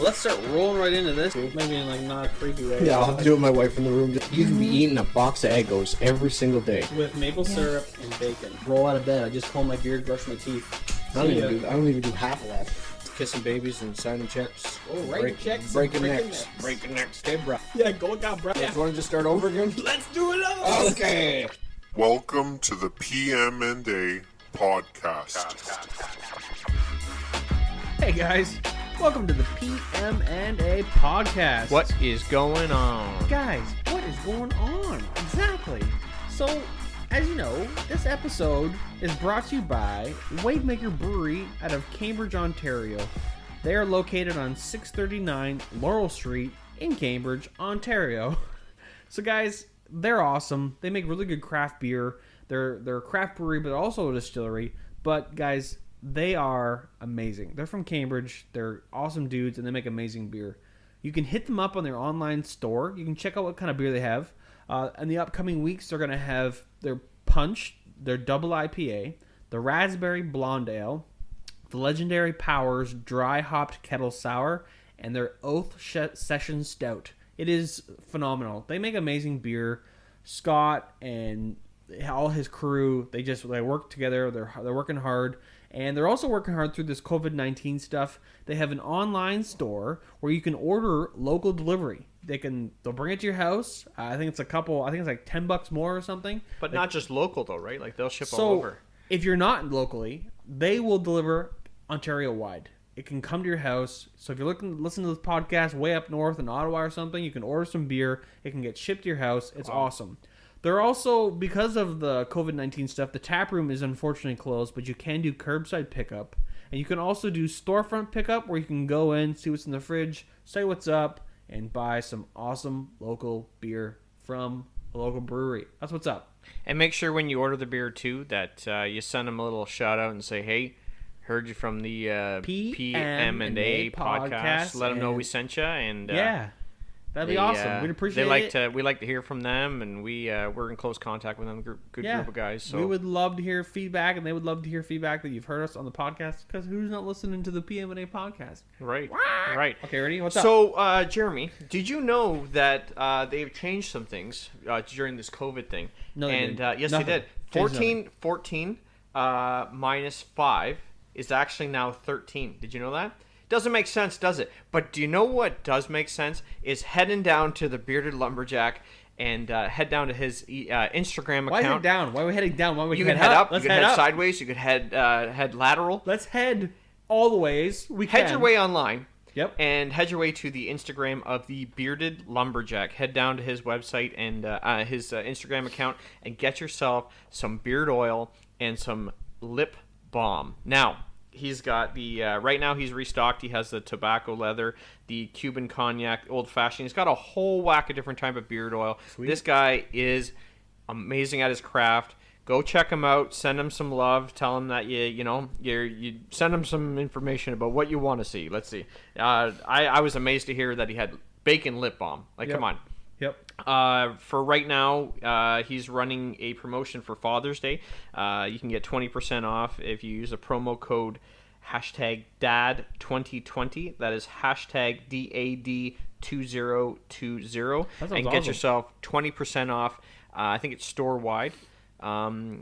Well, let's start rolling right into this. Maybe in like not a creepy way. Yeah, I'll have to do it with my wife in the room. You could be eating a box of Eggos every single day. With maple syrup and bacon. Roll out of bed. I just comb my beard, brush my teeth. I don't even do half of that. Kissing babies and signing checks. Oh, writing checks. Breaking necks. Breaking necks. Okay, bro. Yeah, go out, bro. You want to just start over again? Let's do it all. Okay. Welcome to the PM&A podcast. Hey guys, welcome to the PM&A podcast. What is going on? Guys, what is going on? Exactly. So, as you know, this episode is brought to you by Wavemaker Brewery out of Cambridge, Ontario. They are located on 639 Laurel Street in Cambridge, Ontario. So guys, they're awesome. They make really good craft beer. They're a craft brewery, but also a distillery. But guys, they are amazing. They're from Cambridge. They're awesome dudes, and they make amazing beer. You can hit them up on their online store. You can check out what kind of beer they have. In the upcoming weeks, they're going to have their Punch, their Double IPA, the Raspberry Blonde Ale, the Legendary Powers Dry Hopped Kettle Sour, and their Oath Session Stout. It is phenomenal. They make amazing beer. Scott and all his crew, they work together. They're working hard. And they're also working hard through this COVID-19 stuff. They have an online store where you can order local delivery. They'll bring it to your house. I think it's like $10 more or something. But not just local though, right? Like they'll ship all over. If you're not locally, they will deliver Ontario wide. It can come to your house. So if you're listen to this podcast way up north in Ottawa or something, you can order some beer. It can get shipped to your house. It's awesome. They're also, because of the COVID-19 stuff, the tap room is unfortunately closed, but you can do curbside pickup. And you can also do storefront pickup where you can go in, see what's in the fridge, say what's up, and buy some awesome local beer from a local brewery. That's what's up. And make sure when you order the beer too that you send them a little shout out and say, hey, heard you from the PM&A podcast. Let them know we sent you. And yeah. That'd be awesome. We'd appreciate it. We like to hear from them, and we're in close contact with them. Good group of guys. So we would love to hear feedback, and they would love to hear feedback that you've heard us on the podcast. Because who's not listening to the PM&A podcast? Right. Right. Okay, ready? What's up? So, Jeremy, did you know that they've changed some things during this COVID thing? No, they didn't. Yes, Nothing. they did. 14 minus 5 is actually now 13. Did you know that? Doesn't make sense, does it? But do you know what does make sense? Is heading down to the Bearded Lumberjack and head down to his Instagram account. Why head down? Why are we heading down? Why are we you can head up. Let's you can head head up. sideways. You could head lateral. Let's head all the ways. Head your way online. Yep. And head your way to the Instagram of the Bearded Lumberjack. Head down to his website and his Instagram account and get yourself some beard oil and some lip balm. Now, he's got the right now he's restocked. He has the tobacco leather, the Cuban cognac, old fashioned. He's got a whole whack of different type of beard oil. Sweet. This guy is amazing at his craft. Go check him out. Send him some love. Tell him that you send him some information about what you want to see. Let's see. I was amazed to hear that he had bacon lip balm. Come on. Yep. For right now, he's running a promotion for Father's Day. You can get 20% off if you use a promo code #DAD2020. That is #DAD2020. And awesome. Get yourself 20% off. I think it's store-wide.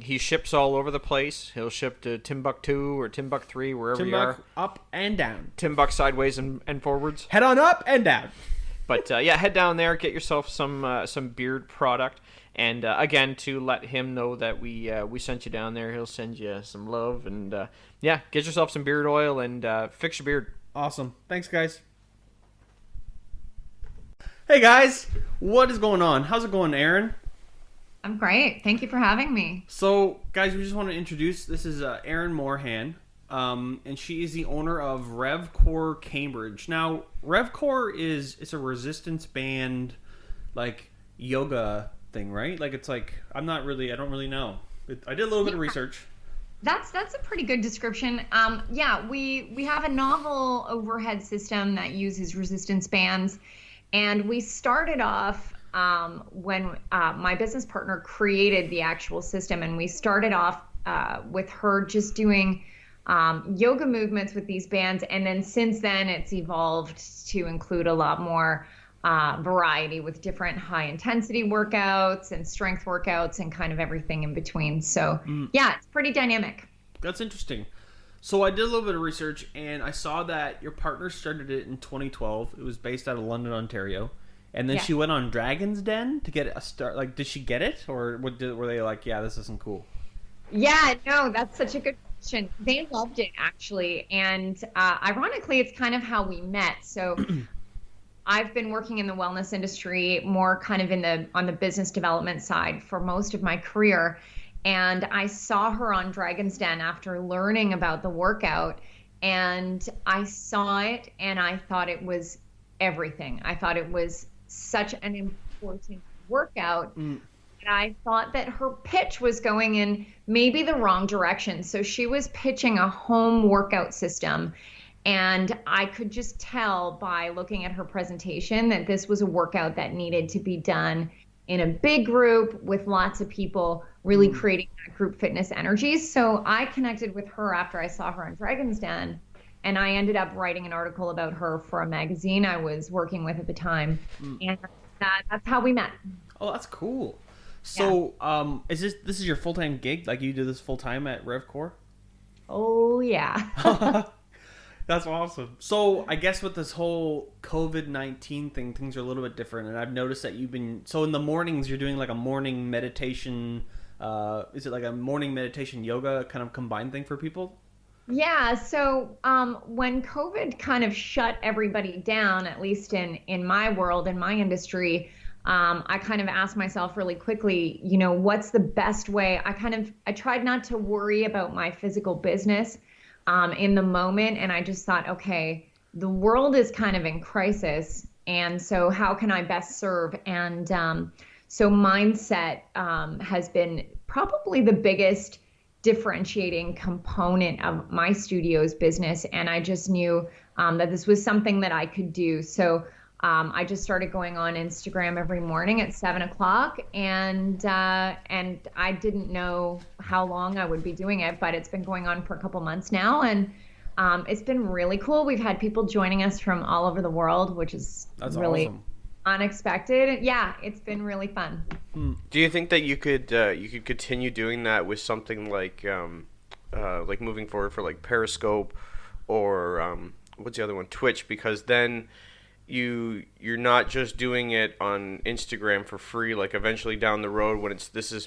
He ships all over the place. He'll ship to Timbuktu or Timbuk3, wherever you are. Up and down. Timbuk sideways and forwards. Head on up and down. But head down there, get yourself some beard product, and again to let him know that we sent you down there. He'll send you some love, and get yourself some beard oil and fix your beard. Awesome. Thanks, guys. Hey guys, what is going on? How's it going, Erin? I'm great. Thank you for having me. So, guys, we just want to introduce. This is Erin Moraghan. And she is the owner of RevKor Cambridge. Now, RevKor it's a resistance band, like yoga thing, right? Like it's like I don't really know. I did a little bit of research. That's a pretty good description. We have a novel overhead system that uses resistance bands, and we started off when my business partner created the actual system, and we started off with her just doing yoga movements with these bands. And then since then, it's evolved to include a lot more variety with different high intensity workouts and strength workouts and kind of everything in between. So yeah, it's pretty dynamic. That's interesting. So I did a little bit of research, and I saw that your partner started it in 2012. It was based out of London, Ontario. And then she went on Dragon's Den to get a start. Like, did she get it? Or were they like, yeah, this isn't cool? Yeah, no, that's such a good question. They loved it, actually. And ironically, it's kind of how we met. So I've been working in the wellness industry more kind of on the business development side for most of my career. And I saw her on Dragon's Den after learning about the workout, and I saw it and I thought it was everything. I thought it was such an important workout. And I thought that her pitch was going in maybe the wrong direction. So she was pitching a home workout system. And I could just tell by looking at her presentation that this was a workout that needed to be done in a big group with lots of people, really creating that group fitness energy. So I connected with her after I saw her on Dragon's Den, and I ended up writing an article about her for a magazine I was working with at the time. And that's how we met. Oh, that's cool. So is this is your full-time gig? Like, you do this full-time at RevKor? Oh, yeah. That's awesome. So I guess with this whole COVID-19 thing, things are a little bit different. And I've noticed that so in the mornings, you're doing like a morning meditation. Is it like a morning meditation yoga kind of combined thing for people? Yeah. So when COVID kind of shut everybody down, at least in my world, in my industry, I kind of asked myself really quickly, what's the best way? I tried not to worry about my physical business in the moment. And I just thought, okay, the world is kind of in crisis. And so how can I best serve? And so mindset has been probably the biggest differentiating component of my studio's business. And I just knew that this was something that I could do. So I just started going on Instagram every morning at 7:00, and I didn't know how long I would be doing it, but it's been going on for a couple months now, and it's been really cool. We've had people joining us from all over the world, which is really awesome. Unexpected. Yeah, it's been really fun. Do you think that you could continue doing that with something like moving forward for like Periscope or what's the other one, Twitch? Because then you're not just doing it on Instagram for free. Like eventually down the road, when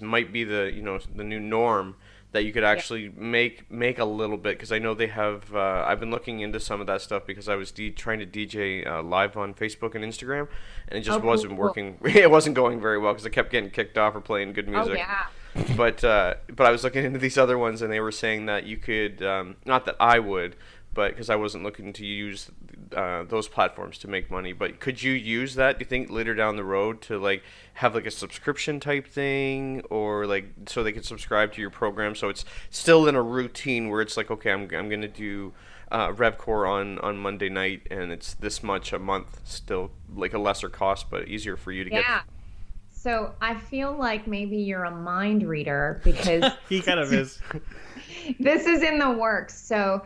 might be the the new norm, that you could actually make a little bit. Because I know they have. I've been looking into some of that stuff because I was trying to DJ live on Facebook and Instagram, and it just wasn't working. It wasn't going very well because I kept getting kicked off or playing good music. Oh yeah. But I was looking into these other ones, and they were saying that you could. Not that I would. But because I wasn't looking to use those platforms to make money, but could you use that, do you think, later down the road to like have like a subscription type thing, or like so they could subscribe to your program, so it's still in a routine where it's like, okay, I'm gonna do RevKor on Monday night, and it's this much a month, still like a lesser cost but easier for you to get. Yeah. So I feel like maybe you're a mind reader, because He kind of is. this is in the works. So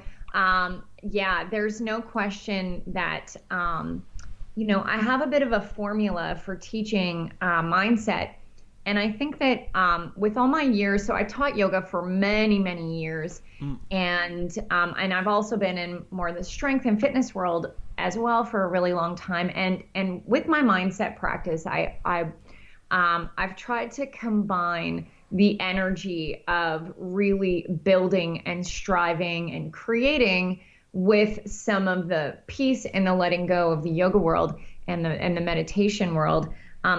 yeah, there's no question that, I have a bit of a formula for teaching mindset. And I think that with all my years, so I taught yoga for many, many years. And I've also been in more of the strength and fitness world as well for a really long time. And with my mindset practice, I've tried to combine the energy of really building and striving and creating with some of the peace and the letting go of the yoga world and the meditation world.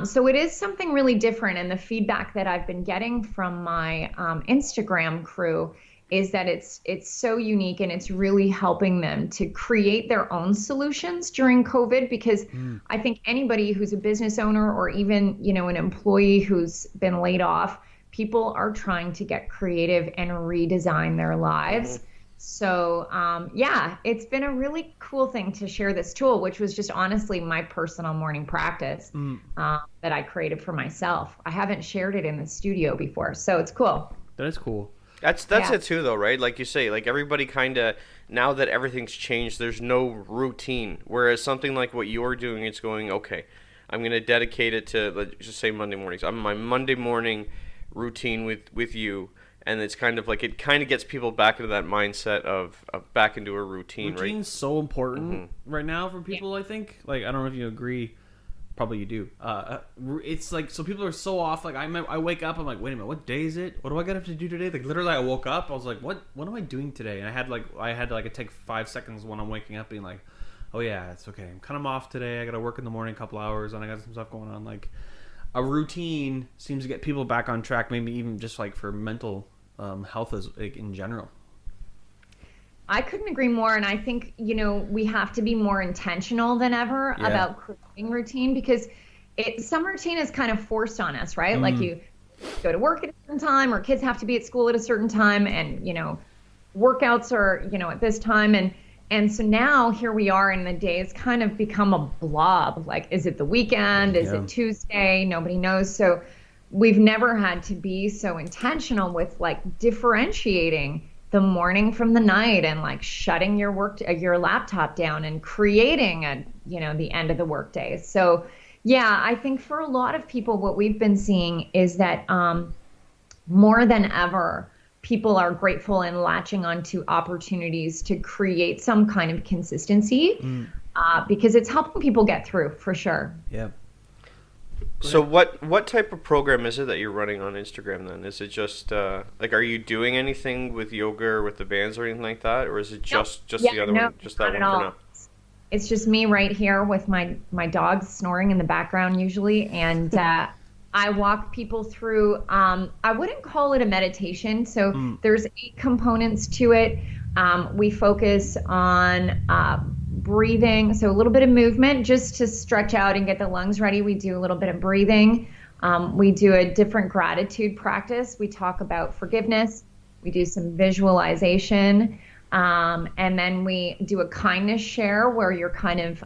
So it is something really different. And the feedback that I've been getting from my Instagram crew is that it's so unique, and it's really helping them to create their own solutions during COVID, because I think anybody who's a business owner or even, an employee who's been laid off, people are trying to get creative and redesign their lives. So, yeah, it's been a really cool thing to share this tool, which was just honestly my personal morning practice that I created for myself. I haven't shared it in the studio before, so it's cool. That is cool. That's Yeah. it too, though, right? Like you say, like everybody kind of, now that everything's changed, there's no routine. Whereas something like what you're doing, it's going, okay, I'm going to dedicate it to, let's just say Monday mornings. I'm my Monday morning routine with you. And it's kind of like, it kind of gets people back into that mindset of back into a routine, right? Routine's so important right now for people, I think. Like, I don't know if you agree. Probably you do. It's like, so people are so off. Like, I wake up, I'm like, wait a minute, what day is it? What do I got to do today? Like, literally, I woke up, I was like, what am I doing today? And I had to take 5 seconds when I'm waking up being like, oh yeah, it's okay. I'm kind of off today. I got to work in the morning a couple hours, and I got some stuff going on. Like, a routine seems to get people back on track, maybe even just like for mental health as like, in general. I couldn't agree more. And I think, we have to be more intentional than ever about creating routine, because some routine is kind of forced on us, right? Like you go to work at a certain time, or kids have to be at school at a certain time, and, workouts are, at this time. And so now here we are, and the days kind of become a blob. Like, is it the weekend? Is it Tuesday? Nobody knows. So we've never had to be so intentional with like differentiating the morning from the night, and like shutting your laptop down and creating the end of the workday. So yeah, I think for a lot of people, what we've been seeing is that more than ever, people are grateful and latching onto opportunities to create some kind of consistency because it's helping people get through, for sure. Yeah. So what type of program is it that you're running on Instagram then? Is it just like, are you doing anything with yoga or with the bands or anything like that, or is it just the other one, just that one for now? It's just me right here with my dogs snoring in the background usually, and I walk people through. I wouldn't call it a meditation. So there's 8 components to it. We focus on breathing, so a little bit of movement just to stretch out and get the lungs ready. We do a little bit of breathing. We do a different gratitude practice. We talk about forgiveness. We do some visualization. And then we do a kindness share, where you're kind of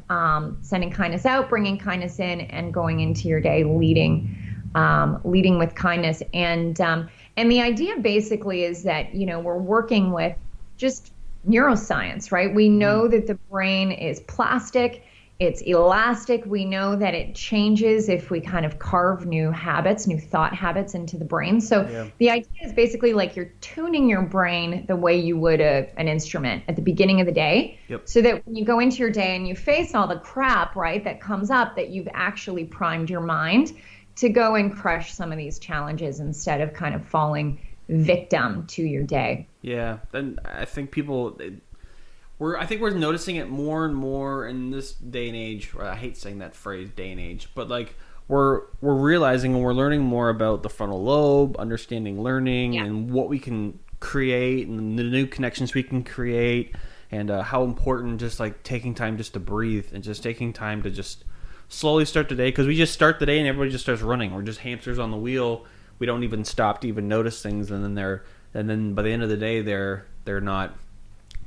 sending kindness out, bringing kindness in, and going into your day leading with kindness. And the idea basically is that, we're working with just neuroscience, right? We know that the brain is plastic, it's elastic. We know that it changes if we kind of carve new thought habits into the brain. So the idea is basically like you're tuning your brain the way you would an instrument at the beginning of the day, so that when you go into your day and you face all the crap, right, that comes up, that you've actually primed your mind to go and crush some of these challenges instead of kind of falling victim to your day. Yeah, then I think we're noticing it more and more in this day and age. I hate saying that phrase, day and age, but like we're realizing and we're learning more about the frontal lobe, understanding learning and what we can create and the new connections we can create, and how important just like taking time just to breathe and just taking time to just slowly start the day, because we just start the day and everybody just starts running. We're just hamsters on the wheel. We don't even stop to even notice things, and then by the end of the day they're not.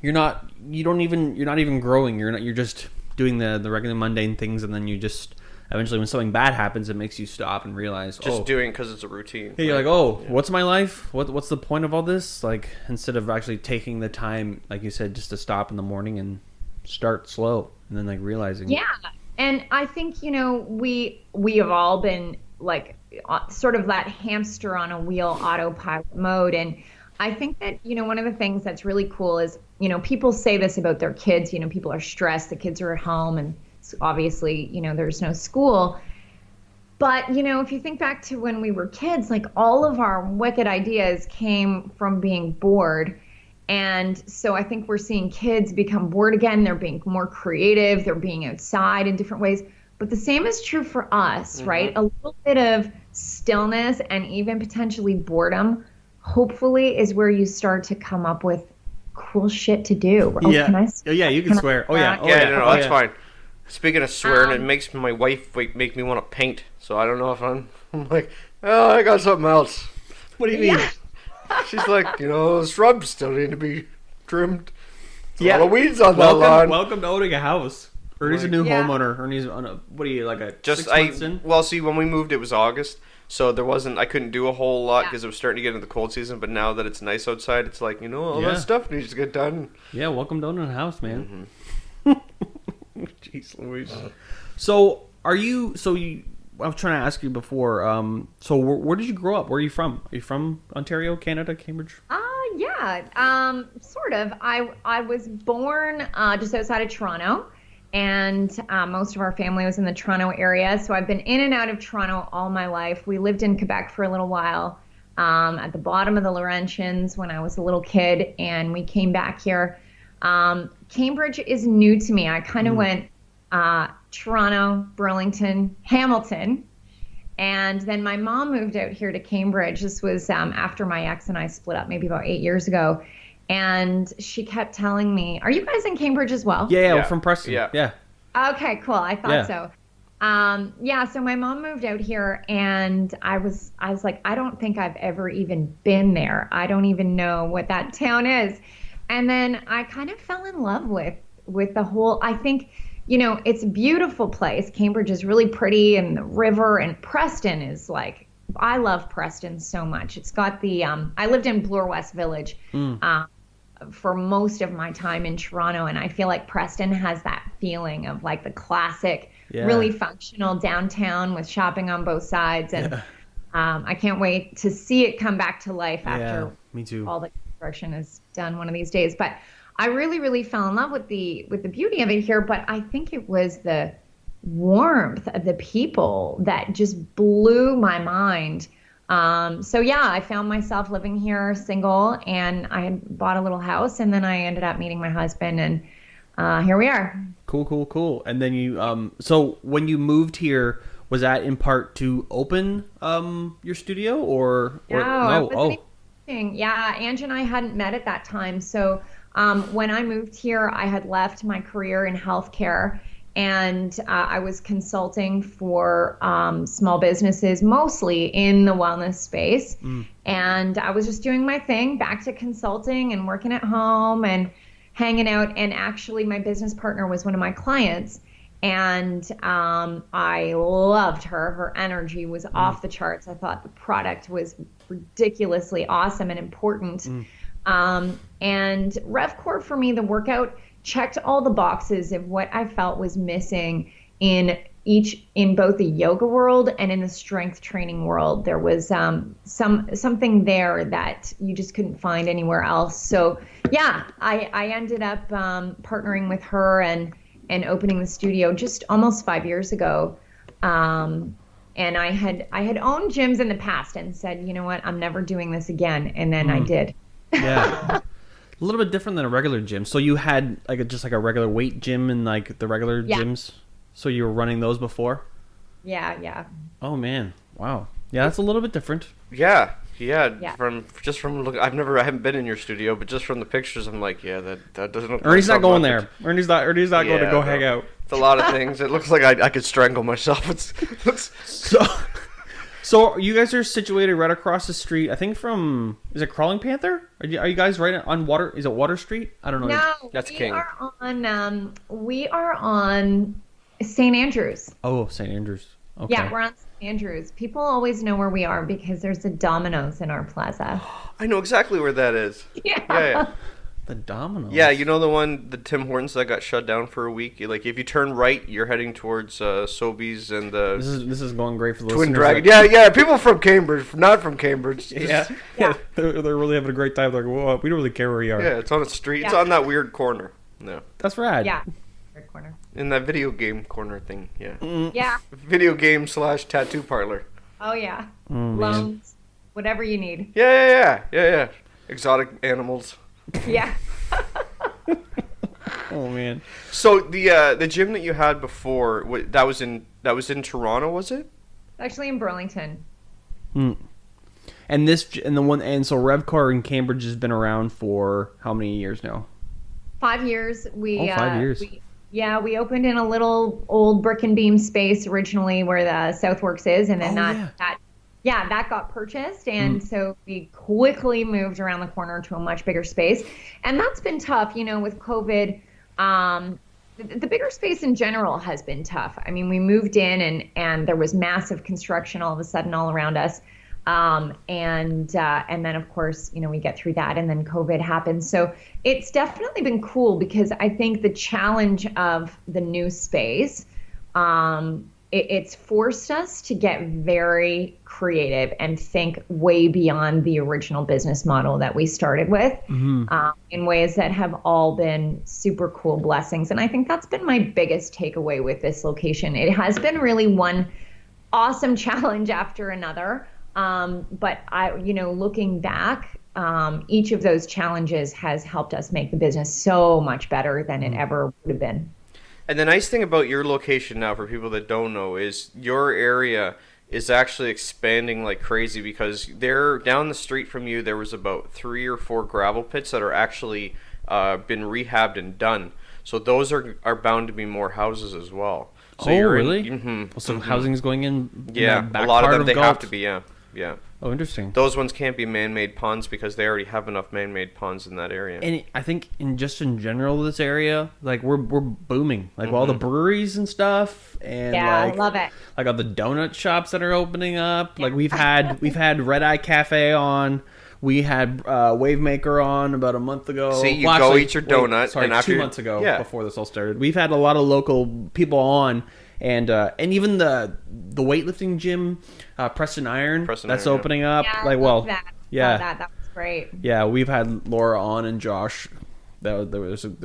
You're not even growing. You're just doing the regular mundane things, and then you just eventually, when something bad happens, it makes you stop and realize doing because it's a routine. Yeah, you're like, what's my life? What's the point of all this? Like, instead of actually taking the time, like you said, just to stop in the morning and start slow, and then like realizing. Yeah, and I think we have all been like sort of that hamster on a wheel autopilot mode, and I think that one of the things that's really cool is people say this about their kids. People are stressed, the kids are at home, and obviously there's no school. But if you think back to when we were kids, like all of our wicked ideas came from being bored. And so I think we're seeing kids become bored again. They're being more creative, they're being outside in different ways. But the same is true for us, right? A little bit of stillness and even potentially boredom, hopefully, is where you start to come up with cool shit to do. Oh, yeah. Can I you can swear. That's fine. Speaking of swearing, it makes my wife make me want to paint. So I don't know if I'm like, oh, I got something else. What do you mean? She's like, shrubs still need to be trimmed. A lot of weeds on that lawn. Welcome to owning a house. Ernie's a new homeowner. Ernie's on a, what are you, like a 6 months in? Well, see, when we moved, it was August. So I couldn't do a whole lot Yeah. because it was starting to get into the cold season. But now that it's nice outside, it's like, all Yeah. that stuff needs to get done. Yeah, welcome down to the house, man. Jeez Louise. So, I was trying to ask you before. So, where did you grow up? Where are you from? Are you from Ontario, Canada, Cambridge? Yeah, sort of. I was born just outside of Toronto, and most of our family was in the Toronto area. So I've been in and out of Toronto all my life. We lived in Quebec for a little while, at the bottom of the Laurentians when I was a little kid, and we came back here. Cambridge is new to me. I kind of went Toronto, Burlington, Hamilton. And then my mom moved out here to Cambridge. This was after my ex and I split up maybe about 8 years ago. And she kept telling me, are you guys in Cambridge as well? Yeah, we're from Preston. Yeah. Okay, cool. I thought so. So my mom moved out here, and I was like, I don't think I've ever even been there. I don't even know what that town is. And then I kind of fell in love with the whole, I think, it's a beautiful place. Cambridge is really pretty, and the river, and Preston is like, I love Preston so much. It's got the, I lived in Bloor West Village for most of my time in Toronto, and I feel like Preston has that feeling of like the classic, really functional downtown with shopping on both sides. And I can't wait to see it come back to life after me too. all the construction is done one of these days. But I really, really fell in love with the beauty of it here, but I think it was the warmth of the people that just blew my mind. I found myself living here single, and I had bought a little house, and then I ended up meeting my husband, and here we are. Cool. And then you, so when you moved here, was that in part to open your studio or no? Yeah, Angie and I hadn't met at that time, so when I moved here, I had left my career in healthcare, and I was consulting for small businesses, mostly in the wellness space. And I was just doing my thing, back to consulting and working at home and hanging out. And actually, my business partner was one of my clients, and I loved her. Her energy was off the charts. I thought the product was ridiculously awesome and important. And RevKor, for me, the workout checked all the boxes of what I felt was missing in both the yoga world and in the strength training world. There was something there that you just couldn't find anywhere else. So I ended up partnering with her and opening the studio just almost 5 years ago. And I had owned gyms in the past and said, you know what, I'm never doing this again. And then I did. Yeah. A little bit different than a regular gym. So you had just a regular weight gym and like the regular gyms. So you were running those before? Yeah. Oh man. Wow. Yeah, that's a little bit different. Yeah. From look, I haven't been in your studio, but just from the pictures, I'm like, that doesn't look Ernie's like not going something there. Ernie's not going to go hang out. It's a lot of things. It looks like I could strangle myself. It looks So you guys are situated right across the street, I think is it Crawling Panther? Are you guys right on Water? Is it Water Street? I don't know. No, that's King. We are on St. Andrews. Oh, St. Andrews. Okay. Yeah, we're on St. Andrews. People always know where we are because there's a Domino's in our plaza. I know exactly where that is. Yeah. The Domino's. Yeah, you know the Tim Hortons that got shut down for a week? Like, if you turn right, you're heading towards Sobeys and the... This is going great for the Twin listeners. Dragon. Yeah, people from Cambridge, not from Cambridge. Yeah. They're really having a great time. They're like, whoa, we don't really care where you are. Yeah, it's on a street. Yeah. It's on that weird corner. No. That's rad. Yeah. Third corner. In that video game corner thing, yeah. Yeah. Video game / tattoo parlor. Oh, yeah. Man. Loans. Whatever you need. Yeah. Exotic animals. Yeah. Oh man. So the gym that you had before, that was in Toronto, was it? Actually in Burlington. And so RevKor in Cambridge has been around for how many years now? 5 years. 5 years. We opened in a little old brick and beam space originally where the Southworks is, and then that got purchased, and so we quickly moved around the corner to a much bigger space, and that's been tough, with COVID. the bigger space in general has been tough. I mean, we moved in and there was massive construction all of a sudden all around us. And then of course, we get through that and then COVID happens. So it's definitely been cool because I think the challenge of the new space, it's forced us to get very creative and think way beyond the original business model that we started with, in ways that have all been super cool blessings. And I think that's been my biggest takeaway with this location. It has been really one awesome challenge after another. But looking back, each of those challenges has helped us make the business so much better than it ever would have been. And the nice thing about your location now, for people that don't know, is your area is actually expanding like crazy, because there, down the street from you, there was about 3 or 4 gravel pits that are actually been rehabbed and done. So those are bound to be more houses as well. So really? So housing is going in. Yeah, the back a lot of part them they Galt? have to be. Yeah. Oh, interesting. Those ones can't be man-made ponds because they already have enough man-made ponds in that area. And I think in general, this area, like we're booming, like all the breweries and stuff, and I like, love it. Like all the donut shops that are opening up. Like we've had Red Eye Cafe on. We had Wavemaker on about a month ago. See, you go eat your donut, Sorry, and after 2 months ago, yeah. before this all started. We've had a lot of local people on, and even the weightlifting gym, Preston Iron, that's opening up. Yeah, like, I love that. yeah, Love that was great. Yeah, we've had Laura on and Josh. They're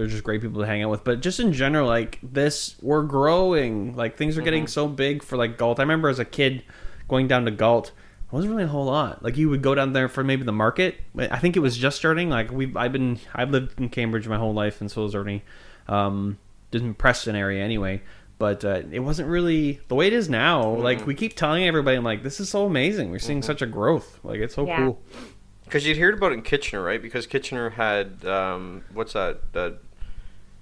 just great people to hang out with. But just in general, like this, we're growing. Like things are getting so big for like Galt. I remember as a kid going down to Galt. It wasn't really a whole lot. Like you would go down there for maybe the market. I think it was just starting. Like I've lived in Cambridge my whole life, and so has Ernie. In Preston area anyway. But it wasn't really the way it is now. Like we keep telling everybody, I'm like, this is so amazing. We're seeing such a growth. Like it's so cool. Because you'd heard about it in Kitchener, right? Because Kitchener had what's that?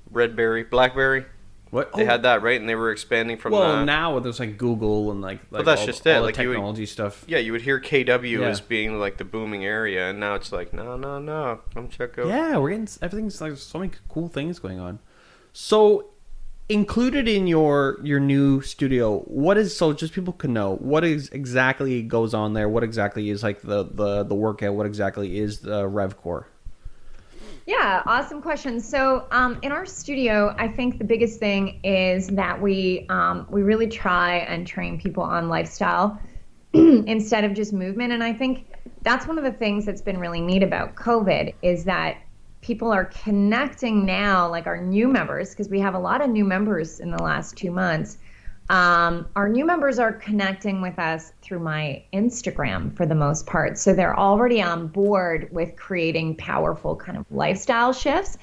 Blackberry. What they had that, right? And they were expanding from that. Well, now there's like Google and like but that's all, just it. all Like the technology stuff. Yeah, you would hear KW as being like the booming area, and now it's like no, come check out. Yeah, we're getting everything's like so many cool things going on. So, included in your new studio, what is just people can know what is exactly goes on there? What exactly is like the workout? What exactly is the RevKor? Yeah, awesome question. So in our studio, I think the biggest thing is that we really try and train people on lifestyle instead of just movement. And I think that's one of the things that's been really neat about COVID is that people are connecting now, like our new members, because we have a lot of new members in the last 2 months. Our new members are connecting with us through my Instagram for the most part. So they're already on board with creating powerful kind of lifestyle shifts.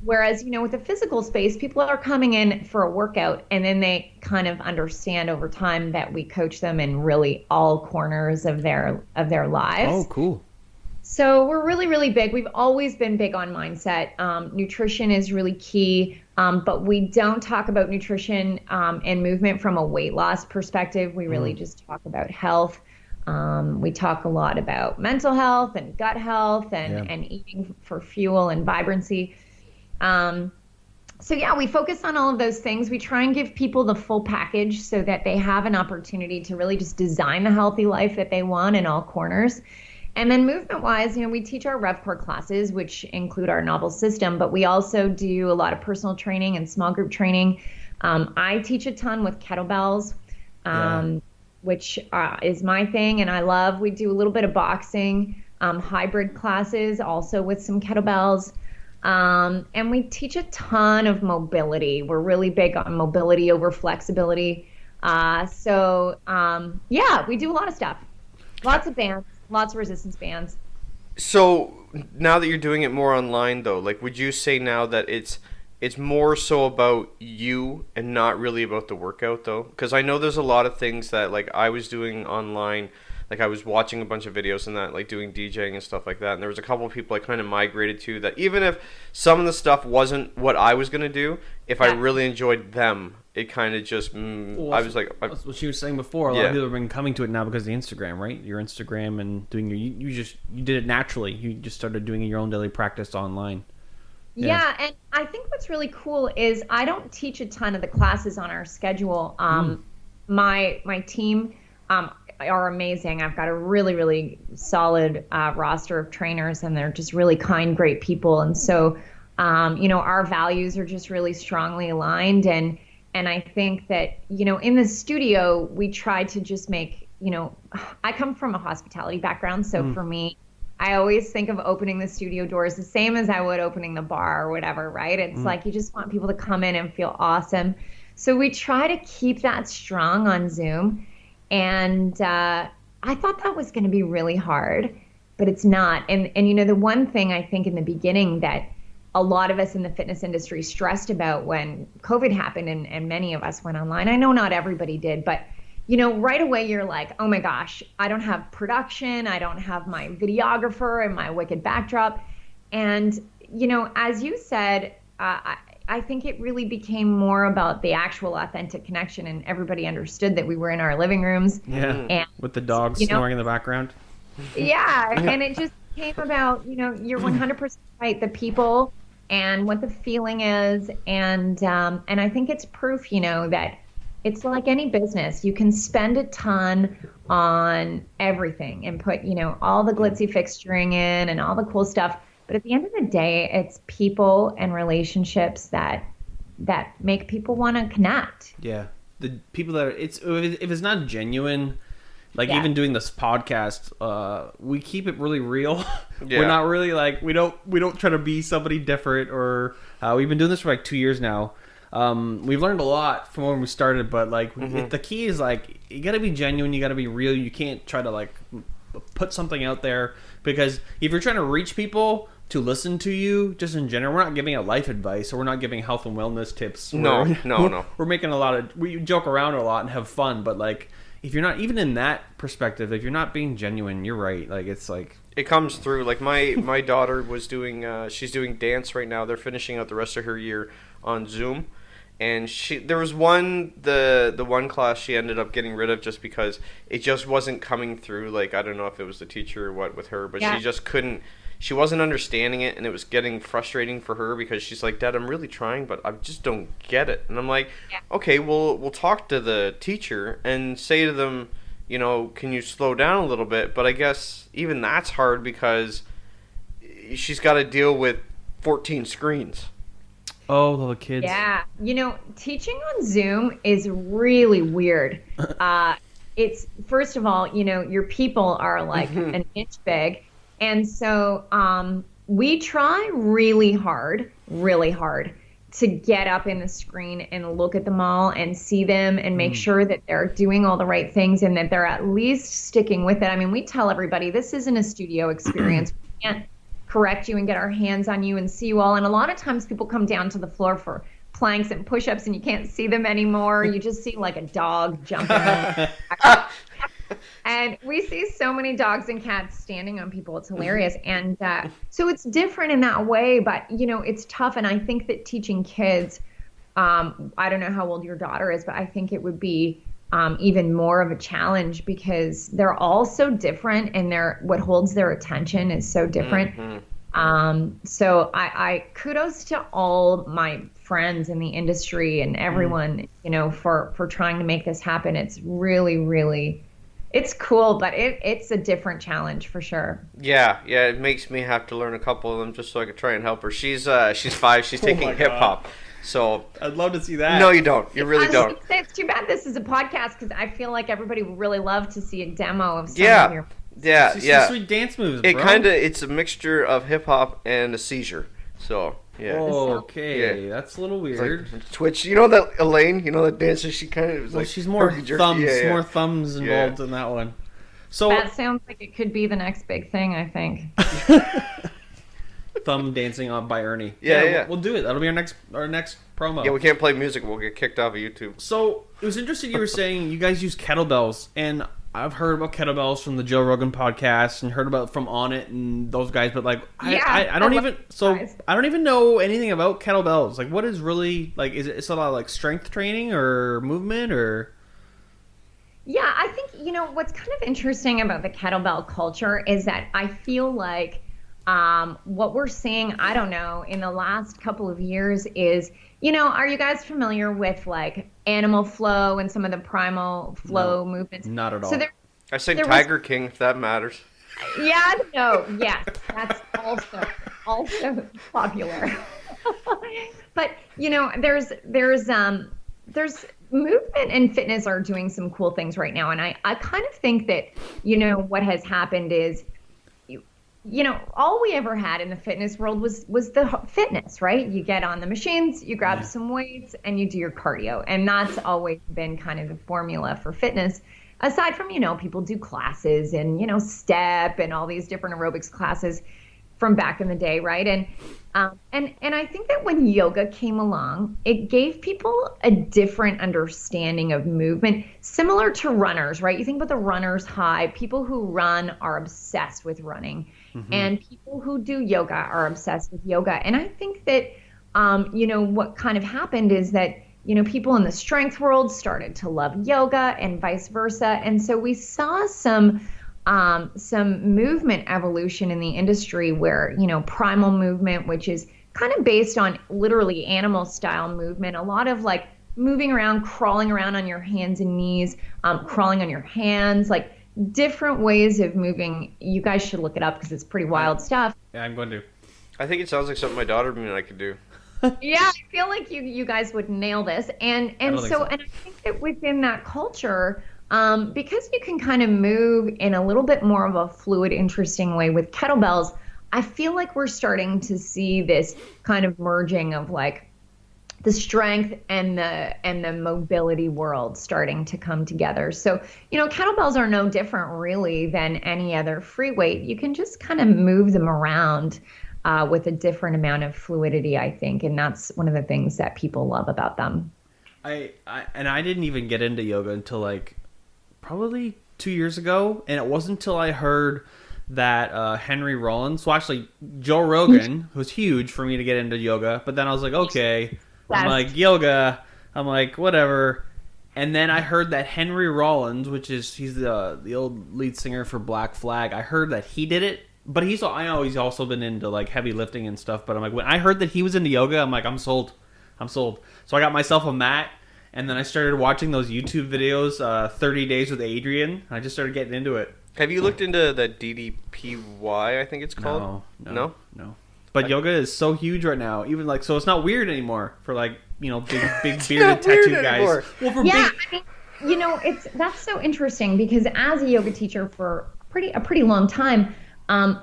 Whereas, with the physical space, people are coming in for a workout and then they kind of understand over time that we coach them in really all corners of their lives. Oh, cool. So we're really, really big. We've always been big on mindset. Nutrition is really key, but we don't talk about nutrition and movement from a weight loss perspective. We really just talk about health. We talk a lot about mental health and gut health and eating for fuel and vibrancy. So yeah, we focus on all of those things. We try and give people the full package so that they have an opportunity to really just design the healthy life that they want in all corners. And then movement-wise, we teach our RevKor classes, which include our novel system, but we also do a lot of personal training and small group training. I teach a ton with kettlebells, which is my thing, and I love. We do a little bit of boxing, hybrid classes, also with some kettlebells. And we teach a ton of mobility. We're really big on mobility over flexibility. So we do a lot of stuff. Lots of bands. Lots of resistance bands. So now that you're doing it more online, though, like, would you say now that it's more so about you and not really about the workout, though? Because I know there's a lot of things that, like, I was doing online. Like, I was watching a bunch of videos and that, like, doing DJing and stuff like that. And there was a couple of people I kind of migrated to that even if some of the stuff wasn't what I was going to do, if I really enjoyed them, it kind of just, I was like... That's what she was saying before. A lot of people have been coming to it now because of the Instagram, right? Your Instagram and doing you did it naturally. You just started doing your own daily practice online. Yeah, and I think what's really cool is I don't teach a ton of the classes on our schedule. My team are amazing. I've got a really, really solid roster of trainers, and they're just really kind, great people. And so, our values are just really strongly aligned. And I think that, in the studio, we try to just make, I come from a hospitality background. So for me, I always think of opening the studio doors the same as I would opening the bar or whatever, right? It's like you just want people to come in and feel awesome. So we try to keep that strong on Zoom. And I thought that was going to be really hard, but it's not. And the one thing I think in the beginning that a lot of us in the fitness industry stressed about when COVID happened and many of us went online, I know not everybody did, but right away you're like, oh my gosh, I don't have production, I don't have my videographer and my wicked backdrop. And, as you said, I think it really became more about the actual authentic connection, and everybody understood that we were in our living rooms. Yeah, and, with the dogs snoring in the background. Yeah, and it just came about, you're 100% right, the people and what the feeling is. And I think it's proof, that it's like any business. You can spend a ton on everything and put, all the glitzy fixturing in and all the cool stuff. But at the end of the day, it's people and relationships that make people want to connect. Yeah, the people that if it's not genuine, like even doing this podcast, we keep it really real. Yeah. We're not really like we don't try to be somebody different. Or we've been doing this for like 2 years now. We've learned a lot from when we started, but like the key is like you got to be genuine. You got to be real. You can't try to like put something out there, because if you're trying to reach people to listen to you, just in general, we're not giving out life advice, or we're not giving health and wellness tips. No. We're making we joke around a lot and have fun, but like if you're not, even in that perspective, if you're not being genuine, you're right. Like it's like it comes through. Like my daughter was doing she's doing dance right now. They're finishing out the rest of her year on Zoom. And there was the one class she ended up getting rid of just because it just wasn't coming through. Like, I don't know if it was the teacher or what with her, but she just couldn't. She wasn't understanding it, and it was getting frustrating for her because she's like, Dad, I'm really trying, but I just don't get it. And I'm like, okay, well, we'll talk to the teacher and say to them, can you slow down a little bit? But I guess even that's hard because she's got to deal with 14 screens. Oh, the kids. Yeah. Teaching on Zoom is really weird. It's, first of all, your people are like an inch big. And so we try really hard to get up in the screen and look at them all and see them and make sure that they're doing all the right things and that they're at least sticking with it. I mean, we tell everybody this isn't a studio experience. We can't correct you and get our hands on you and see you all. And a lot of times people come down to the floor for planks and push-ups and you can't see them anymore. You just see like a dog jumping. And we see so many dogs and cats standing on people. It's hilarious. And so it's different in that way, but it's tough. And I think that teaching kids, I don't know how old your daughter is, but I think it would be even more of a challenge because they're all so different and what holds their attention is so different. So I kudos to all my friends in the industry and everyone, for trying to make this happen. It's really, really, it's cool, but it's a different challenge for sure. Yeah, it makes me have to learn a couple of them just so I can try and help her. She's 5, she's taking hip hop. So I'd love to see that. No, you don't. You really don't. It's too bad this is a podcast because I feel like everybody would really love to see a demo of some of your. It's sweet dance moves, bro. It's a mixture of hip hop and a seizure. So yeah. Oh, okay, that's a little weird. Like Twitch, you know that Elaine, that dancer, she kind of was she's more thumbs, more thumbs involved in that one. So that sounds like it could be the next big thing, I think. Thumb dancing on by Ernie. Yeah. We'll do it. That'll be our next promo. Yeah, we can't play music. We'll get kicked off of YouTube. So it was interesting you were saying you guys use kettlebells, and I've heard about kettlebells from the Joe Rogan podcast and heard about from On It and those guys, but like I don't even know anything about kettlebells. Like, what is really like? Is it a lot of like strength training or movement or? Yeah, I think what's kind of interesting about the kettlebell culture is that I feel like what we're seeing, I don't know, in the last couple of years is, are you guys familiar with like Animal Flow and some of the primal flow movements? Not at all. So I sang there Tiger King, if that matters. yeah, no, yes, that's also popular. But there's movement and fitness are doing some cool things right now, and I kind of think that what has happened is all we ever had in the fitness world was the fitness, right? You get on the machines, you grab some weights, and you do your cardio, and that's always been kind of the formula for fitness. Aside from, people do classes and, step and all these different aerobics classes from back in the day, right? And I think that when yoga came along, it gave people a different understanding of movement, similar to runners, right? You think about the runner's high. People who run are obsessed with running, and people who do yoga are obsessed with yoga. And I think that, what kind of happened is that people in the strength world started to love yoga and vice versa. And so we saw some movement evolution in the industry where, primal movement, which is kind of based on literally animal style movement, a lot of like moving around, crawling around on your hands and knees, crawling on your hands, like different ways of moving. You guys should look it up because it's pretty wild stuff. Yeah, I'm going to. I think it sounds like something my daughter and I could do. Yeah, I feel like you guys would nail this. And so I think that within that culture, because you can kind of move in a little bit more of a fluid, interesting way with kettlebells, I feel like we're starting to see this kind of merging of like the strength and the mobility world starting to come together. So, kettlebells are no different really than any other free weight. You can just kind of move them around with a different amount of fluidity, I think, and that's one of the things that people love about them. I didn't even get into yoga until like probably 2 years ago, and it wasn't until I heard that Henry Rollins, well actually Joe Rogan, who's huge for me to get into yoga, but then I was like, okay, I'm like yoga, I'm like whatever, and then I heard that Henry Rollins, he's the old lead singer for Black Flag, I heard that he did it. But I know he's also been into like heavy lifting and stuff. But I'm like, when I heard that he was into yoga, I'm like, I'm sold. So I got myself a mat, and then I started watching those YouTube videos, 30 Days with Adrian. And I just started getting into it. Have you looked into the DDPY? I think it's called. No. But yoga is so huge right now. Even like, so it's not weird anymore for like big bearded tattoo guys. Anymore. Well, for yeah, I mean, that's so interesting because as a yoga teacher for a pretty long time.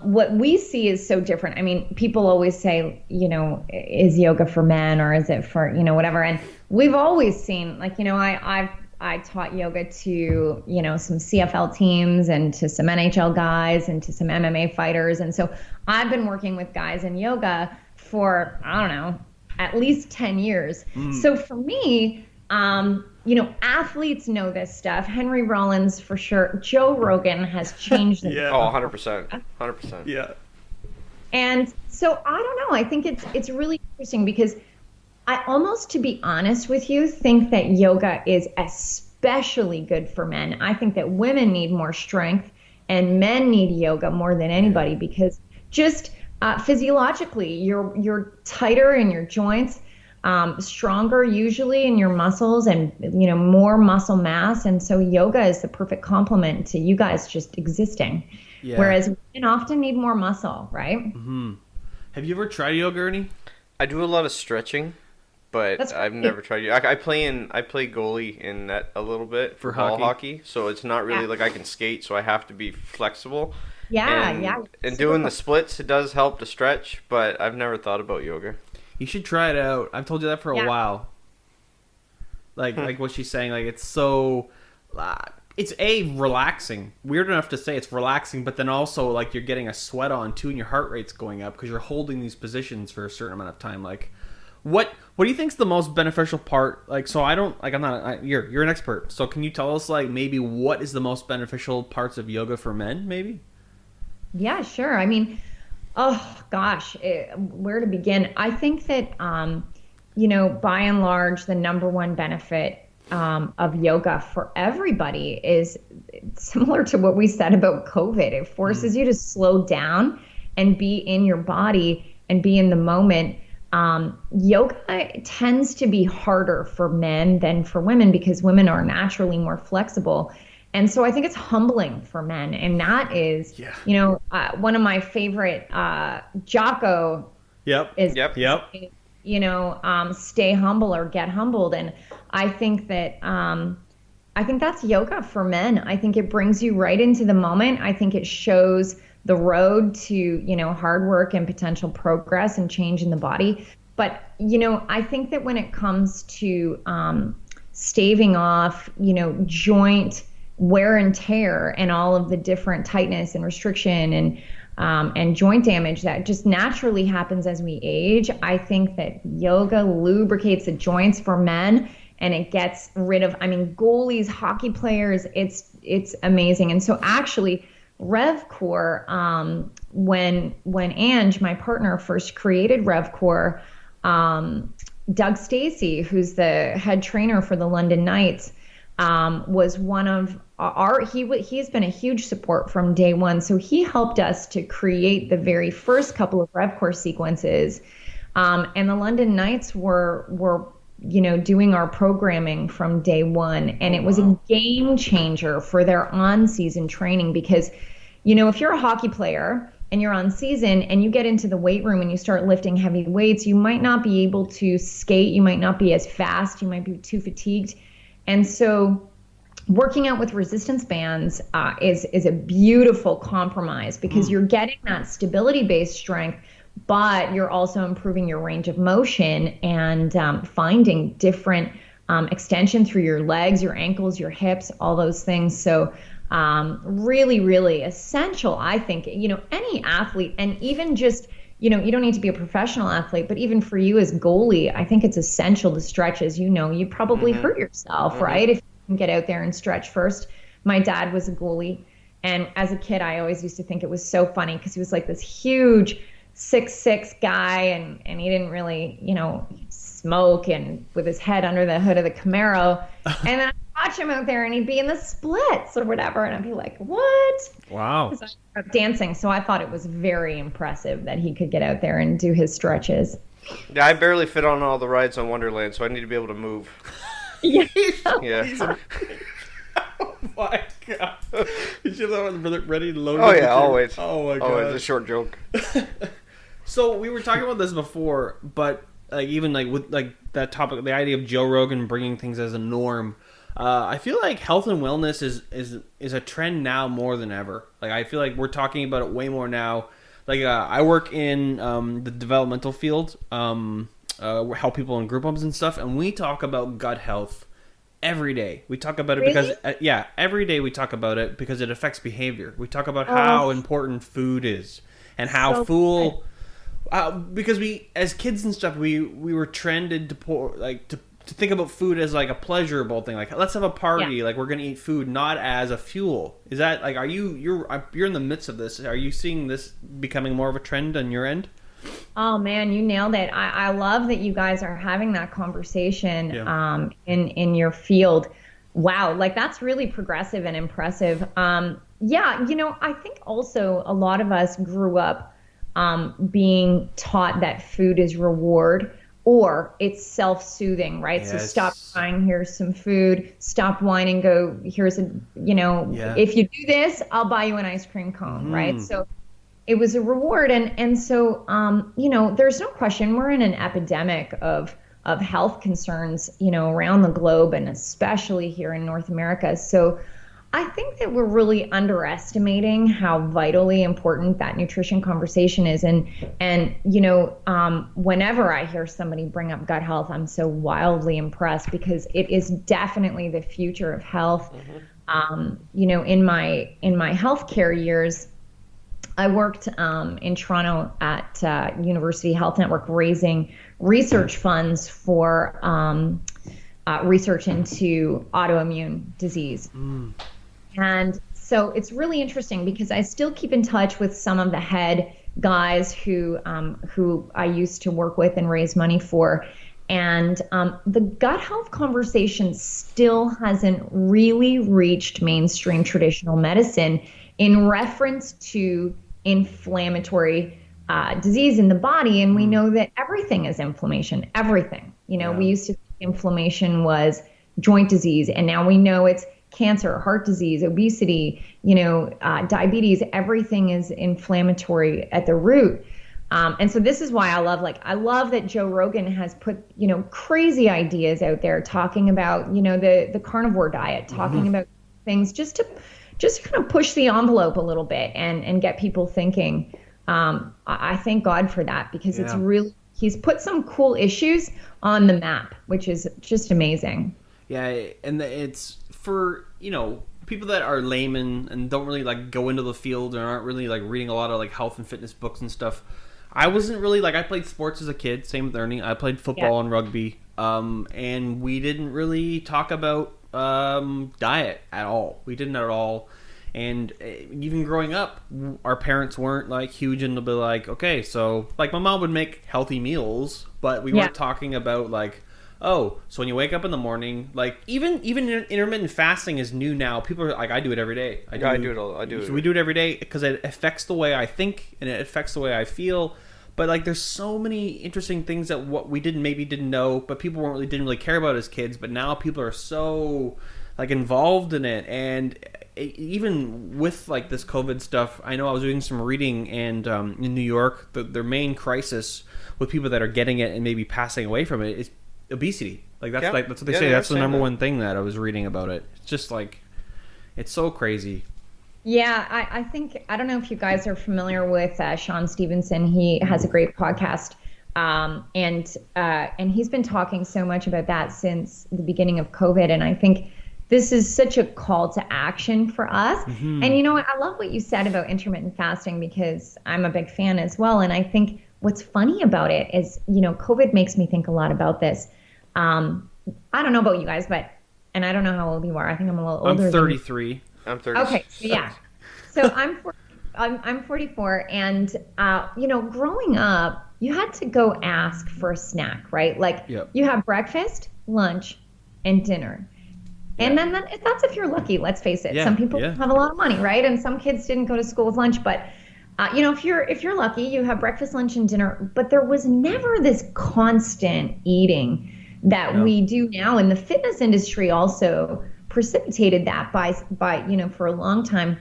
What we see is so different. I mean, people always say, is yoga for men or is it for, whatever. And we've always seen, like, I taught yoga to, some CFL teams and to some NHL guys and to some MMA fighters. And so I've been working with guys in yoga for, I don't know, at least 10 years. So for me, athletes know this stuff. Henry Rollins, for sure. Joe Rogan has changed it. Yeah. Oh, 100%. 100%. Yeah. And so I don't know. I think it's really interesting because I almost, to be honest with you, think that yoga is especially good for men. I think that women need more strength and men need yoga more than anybody because just physiologically, you're tighter in your joints. Stronger usually in your muscles and more muscle mass, and so yoga is the perfect complement to you guys just existing. Yeah. Whereas women often need more muscle, right? Mm-hmm. Have you ever tried yoga, Ernie? I do a lot of stretching, but I've never tried yoga. I play goalie in net a little bit for ball hockey, so it's not really like I can skate, so I have to be flexible. And doing the splits, it does help to stretch, but I've never thought about yoga. You should try it out. I've told you that for a while. Like what she's saying, like it's so, it's relaxing. Weird enough to say it's relaxing, but then also like you're getting a sweat on too, and your heart rate's going up because you're holding these positions for a certain amount of time. Like, what do you think's the most beneficial part? Like, so I don't like I'm not. You're an expert, so can you tell us like maybe what is the most beneficial parts of yoga for men? Maybe. Yeah, sure. I mean. Oh gosh, where to begin? I think that, by and large, the number one benefit of yoga for everybody is similar to what we said about COVID. It forces you to slow down and be in your body and be in the moment. Yoga tends to be harder for men than for women because women are naturally more flexible. And so I think it's humbling for men. And that is, one of my favorite, Jocko is, stay humble or get humbled. And I think that's yoga for men. I think it brings you right into the moment. I think it shows the road to, hard work and potential progress and change in the body. But, I think that when it comes to staving off, joint wear and tear and all of the different tightness and restriction and joint damage that just naturally happens as we age, I think that yoga lubricates the joints for men, and it gets rid of, goalies, hockey players, it's amazing. And so actually, RevKor, when Ange, my partner, first created RevKor, Doug Stacey, who's the head trainer for the London Knights, was one of he's been a huge support from day one. So he helped us to create the very first couple of RevKor sequences. And the London Knights were doing our programming from day one. And it was a game changer for their on-season training because, if you're a hockey player and you're on season and you get into the weight room and you start lifting heavy weights, you might not be able to skate. You might not be as fast. You might be too fatigued. And so working out with resistance bands is a beautiful compromise because you're getting that stability-based strength, but you're also improving your range of motion and finding different extension through your legs, your ankles, your hips, all those things. So really, really essential, I think, any athlete, and even just, you don't need to be a professional athlete, but even for you as goalie, I think it's essential to stretch. As you probably hurt yourself, right? If you can get out there and stretch first. My dad was a goalie, and as a kid, I always used to think it was so funny because he was like this huge 6'6" guy, and he didn't really, smoke, and with his head under the hood of the Camaro. And then I'd watch him out there and he'd be in the splits or whatever. And I'd be like, what? Wow. Because I grew up dancing. So I thought it was very impressive that he could get out there and do his stretches. Yeah, I barely fit on all the rides on Wonderland, so I need to be able to move. Yeah. Yeah. Oh my god. You should have ready to load. Oh yeah, always. Oh my god. Always a short joke. So we were talking about this before, but even with that topic, the idea of Joe Rogan bringing things as a norm, I feel like health and wellness is a trend now more than ever. I feel like we're talking about it way more now. I work in the developmental field, help people in group homes and stuff, and we talk about gut health every day. We talk about it because every day we talk about it because it affects behavior. We talk about how important food is and how because we, as kids and stuff, we were trended to think about food as a pleasurable thing. Let's have a party. We're gonna eat food, not as a fuel. Is that you're in the midst of this? Are you seeing this becoming more of a trend on your end? Oh man, you nailed it. I love that you guys are having that conversation in your field. Wow, that's really progressive and impressive. I think also a lot of us grew up being taught that food is reward or it's self-soothing, right? Yes. So stop crying, here's some food, stop whining, go, here's if you do this, I'll buy you an ice cream cone, right? So it was a reward. And so, there's no question we're in an epidemic of health concerns, around the globe and especially here in North America. So I think that we're really underestimating how vitally important that nutrition conversation is. And whenever I hear somebody bring up gut health, I'm so wildly impressed because it is definitely the future of health. In my healthcare years, I worked in Toronto at University Health Network raising research funds for research into autoimmune disease. And so it's really interesting because I still keep in touch with some of the head guys who I used to work with and raise money for. And the gut health conversation still hasn't really reached mainstream traditional medicine in reference to inflammatory disease in the body, and we know that everything is inflammation. Everything. We used to think inflammation was joint disease, and now we know it's cancer, heart disease, obesity, diabetes. Everything is inflammatory at the root. And so this is why I love that Joe Rogan has put, crazy ideas out there talking about, the carnivore diet, talking about things just to kind of push the envelope a little bit and get people thinking. I thank God for that, because it's really, he's put some cool issues on the map, which is just amazing. Yeah, and it's for, people that are laymen and don't really go into the field and aren't really reading a lot of health and fitness books and stuff. I wasn't really I played sports as a kid, same with Ernie. I played football and rugby, and we didn't really talk about diet at all. We didn't at all. And even growing up, our parents weren't huge into be okay, so my mom would make healthy meals, but we weren't talking about oh, so when you wake up in the morning, even intermittent fasting is new now. People are I do it every day. I do it. So we do it every day because it affects the way I think and it affects the way I feel. But there's so many interesting things that what we didn't know, but people didn't really care about as kids. But now people are so involved in it, and even with this COVID stuff, I know I was doing some reading, and in New York, their main crisis with people that are getting it and maybe passing away from it is obesity. That's what they say. That's the number one thing that I was reading about it. It's just it's so crazy. Yeah, I think, I don't know if you guys are familiar with Sean Stevenson. He has a great podcast, and he's been talking so much about that since the beginning of COVID. And I think this is such a call to action for us. And I love what you said about intermittent fasting, because I'm a big fan as well. And I think what's funny about it is, COVID makes me think a lot about this. I don't know about you guys, and I don't know how old you are. I think I'm a little older. I'm 33. I'm 36. Okay, so yeah. So I'm 44, and growing up, you had to go ask for a snack, right? You have breakfast, lunch, and dinner. And then that's if you're lucky, let's face it. Some people have a lot of money, right? And some kids didn't go to school with lunch, but if you're lucky, you have breakfast, lunch, and dinner. But there was never this constant eating that we do now. And the fitness industry also precipitated that by for a long time,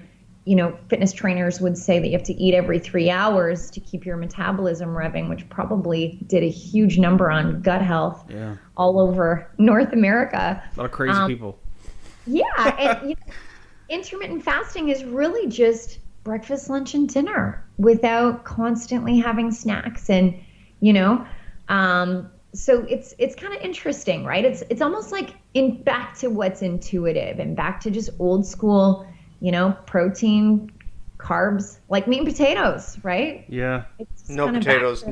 fitness trainers would say that you have to eat every 3 hours to keep your metabolism revving, which probably did a huge number on gut health all over North America. A lot of crazy people. Yeah. And intermittent fasting is really just breakfast, lunch, and dinner without constantly having snacks. And, so it's kind of interesting, right? It's almost back to what's intuitive and back to just old school, protein, carbs, like meat and potatoes, right? Yeah. No potatoes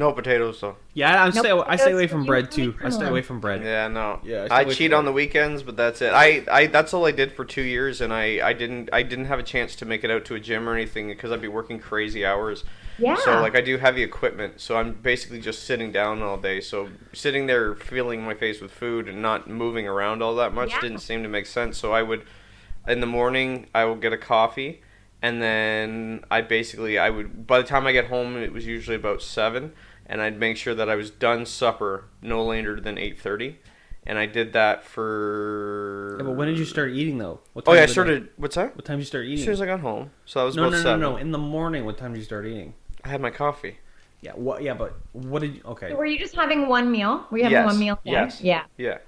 though. Yeah, I stay away from bread too. I stay away from bread. Yeah, no. Yeah, I cheat on the weekends, but that's it. I that's all I did for 2 years, and I didn't have a chance to make it out to a gym or anything because I'd be working crazy hours. Yeah. So I do heavy equipment, so I'm basically just sitting down all day. So sitting there filling my face with food and not moving around all that much didn't seem to make sense. So in the morning I would get a coffee. And then I would, by the time I get home, it was usually about 7, and I'd make sure that I was done supper no later than 8:30, and I did that for... Yeah, but when did you start eating, though? What's that? What time did you start eating? As soon as I got home, so that was about 7. No. In the morning, what time did you start eating? I had my coffee. Yeah, but what did you... Okay. So were you just having one meal? Were you having one meal? Yes. Yeah. Yeah.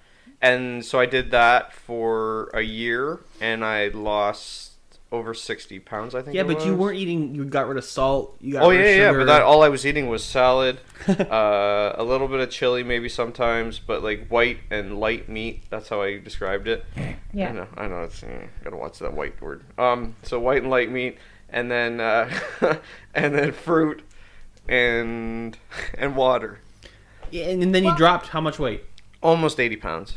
And so I did that for a year, and I lost... over 60 pounds, I think. Yeah, but you weren't eating. You got rid of salt. You got rid of sugar. But all I was eating was salad, a little bit of chili, maybe sometimes, but white and light meat. That's how I described it. Yeah. I know. It's gotta watch that white word. So white and light meat, and then and then fruit, and water. Yeah, and then you dropped how much weight? Almost 80 pounds.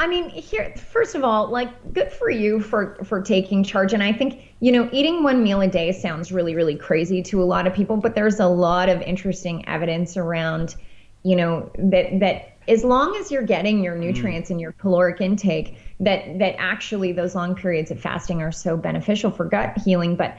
I mean, here, first of all, good for you for taking charge. And I think, eating one meal a day sounds really, really crazy to a lot of people, but there's a lot of interesting evidence around, that as long as you're getting your nutrients and your caloric intake, that actually those long periods of fasting are so beneficial for gut healing. But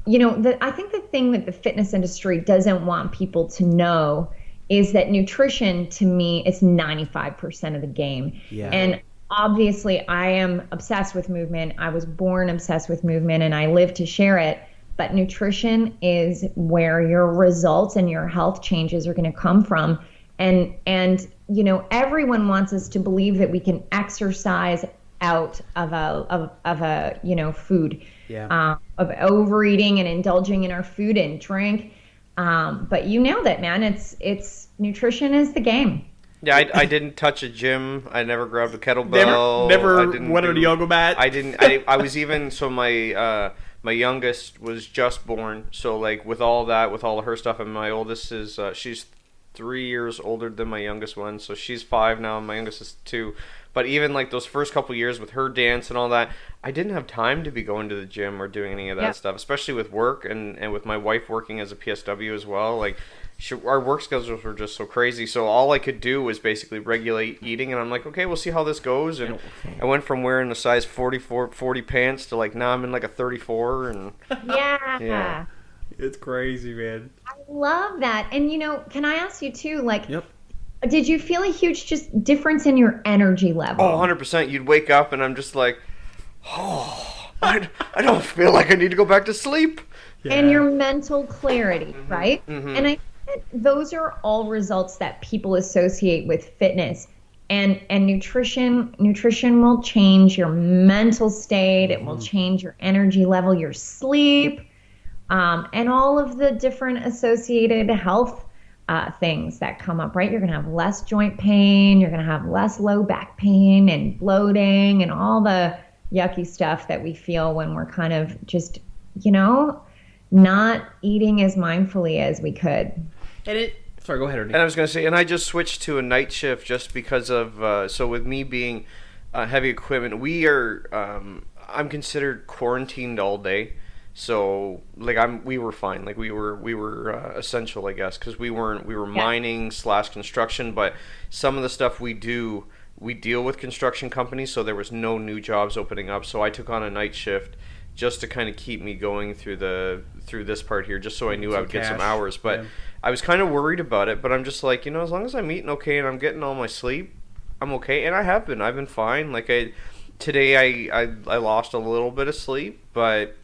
I think the thing that the fitness industry doesn't want people to know is that nutrition, to me, is 95% of the game. Yeah. And obviously, I am obsessed with movement. I was born obsessed with movement, and I live to share it. But nutrition is where your results and your health changes are going to come from. And everyone wants us to believe that we can exercise out of a food, of overeating and indulging in our food and drink. But you nailed it, man. It's nutrition is the game. Yeah, I didn't touch a gym. I never grabbed a kettlebell. Never went on a yoga mat. I didn't. I was even so my youngest was just born. So like with all that, with all of her stuff, and my oldest is she's 3 years older than my youngest one, so she's 5 now, and my youngest is 2. But even like those first couple years with her dance and all that, I didn't have time to be going to the gym or doing any of that stuff, especially with work and with my wife working as a PSW as well. Like our work schedules were just so crazy, so all I could do was basically regulate eating, and I'm like, okay, we'll see how this goes. And I went from wearing a size 40 pants to like now I'm in like a 34, and yeah. It's crazy, man. I love that. And can I ask you too, like, did you feel a huge just difference in your energy level? Oh, 100%. You'd wake up and I'm just like, I don't feel like I need to go back to sleep. Yeah. And your mental clarity, right? Mm-hmm. And I think those are all results that people associate with fitness. And nutrition will change your mental state. It will change your energy level, your sleep, and all of the different associated health things that come up, right? You're going to have less joint pain. You're going to have less low back pain and bloating and all the yucky stuff that we feel when we're kind of just, not eating as mindfully as we could. Sorry, go ahead, Ernie. And I was going to say, and I just switched to a night shift just because of, so with me being heavy equipment, I'm considered quarantined all day. So like we were fine, like we were essential, I guess, because we were mining / construction, but some of the stuff we deal with construction companies, so there was no new jobs opening up. So I took on a night shift just to kind of keep me going through this part here, just so I knew I would get some hours. But I was kind of worried about it, but I'm just like, as long as I'm eating okay and I'm getting all my sleep, I'm okay. And I've been fine. Like today I lost a little bit of sleep, but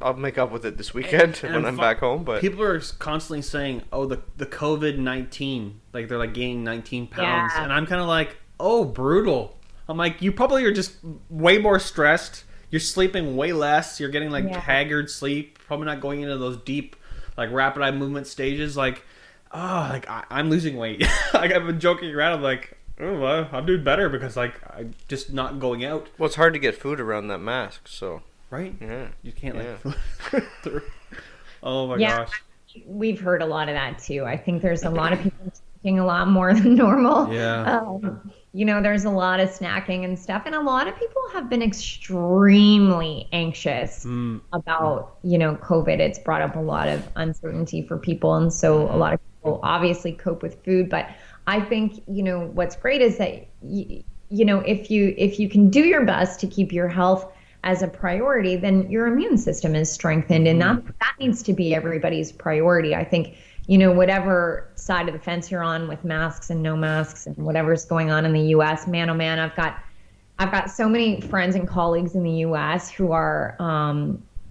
I'll make up with it this weekend when I'm back home. But people are constantly saying, "Oh, the COVID-19, like they're like gaining 19 pounds," and I'm kind of like, "Oh, brutal." I'm like, you probably are just way more stressed. You're sleeping way less. You're getting like haggard sleep. Probably not going into those deep, like rapid eye movement stages. Like, I'm losing weight. Like I've been joking around. I'm like, oh, well, I'm doing better because like I'm just not going out. Well, it's hard to get food around that mask, so. Right? Yeah. You can't through. Oh my gosh. We've heard a lot of that too. I think there's a lot of people taking a lot more than normal. Yeah. There's a lot of snacking and stuff. And a lot of people have been extremely anxious about, COVID. It's brought up a lot of uncertainty for people. And so a lot of people obviously cope with food. But I think, what's great is that, if you can do your best to keep your health as a priority, then your immune system is strengthened, and that needs to be everybody's priority. I think, whatever side of the fence you're on with masks and no masks and whatever's going on in the U.S., man, oh man, I've got so many friends and colleagues in the U.S. who are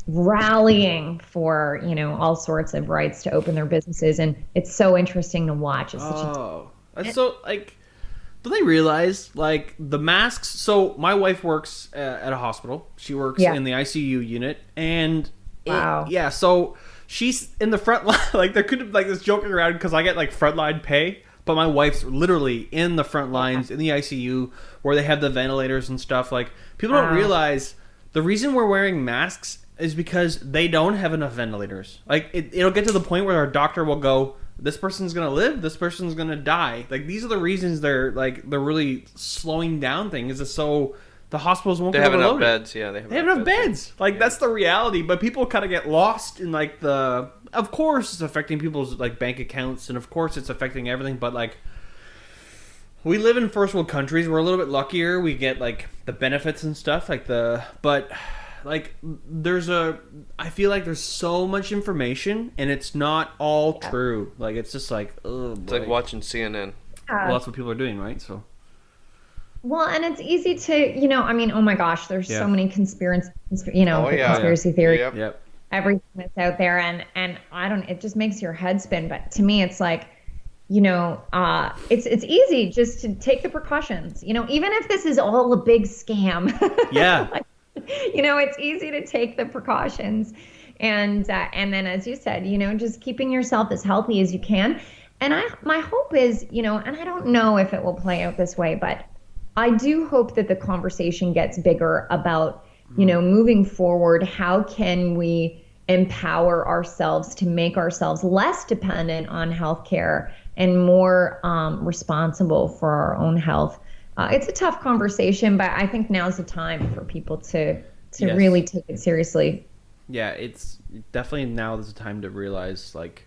rallying for, all sorts of rights to open their businesses, and it's so interesting to watch. It's that's so like. Do they realize, like, the masks... So, my wife works at a hospital. She works in the ICU unit. And, so she's in the front line. Like, there could have, like, this joking around because I get, like, frontline pay. But my wife's literally in the front lines, in the ICU, where they have the ventilators and stuff. Like, people don't realize the reason we're wearing masks is because they don't have enough ventilators. Like, it'll get to the point where our doctor will go... This person's gonna live. This person's gonna die. Like these are the reasons they're really slowing down things. Is so the hospitals won't. They get have enough overloaded. beds. Yeah, they have enough beds. Like that's the reality. But people kind of get lost in like the. Of course, it's affecting people's like bank accounts, and of course, it's affecting everything. But like, we live in first world countries. We're a little bit luckier. We get like the benefits and stuff. But like I feel like there's so much information and it's not all true. Like it's just like, oh boy. It's like watching CNN. Well, that's what people are doing, right? So. Well, and it's easy to, I mean, oh my gosh, there's so many conspiracy theories. Yep. Everything that's out there, and it just makes your head spin. But to me, it's like, it's easy just to take the precautions. Even if this is all a big scam. Yeah. It's easy to take the precautions, and then as you said, just keeping yourself as healthy as you can. And my hope is, and I don't know if it will play out this way, but I do hope that the conversation gets bigger about, moving forward, how can we empower ourselves to make ourselves less dependent on healthcare and more responsible for our own health. It's a tough conversation, but I think now's the time for people to really take it seriously. Yeah, it's definitely now is the time to realize, like,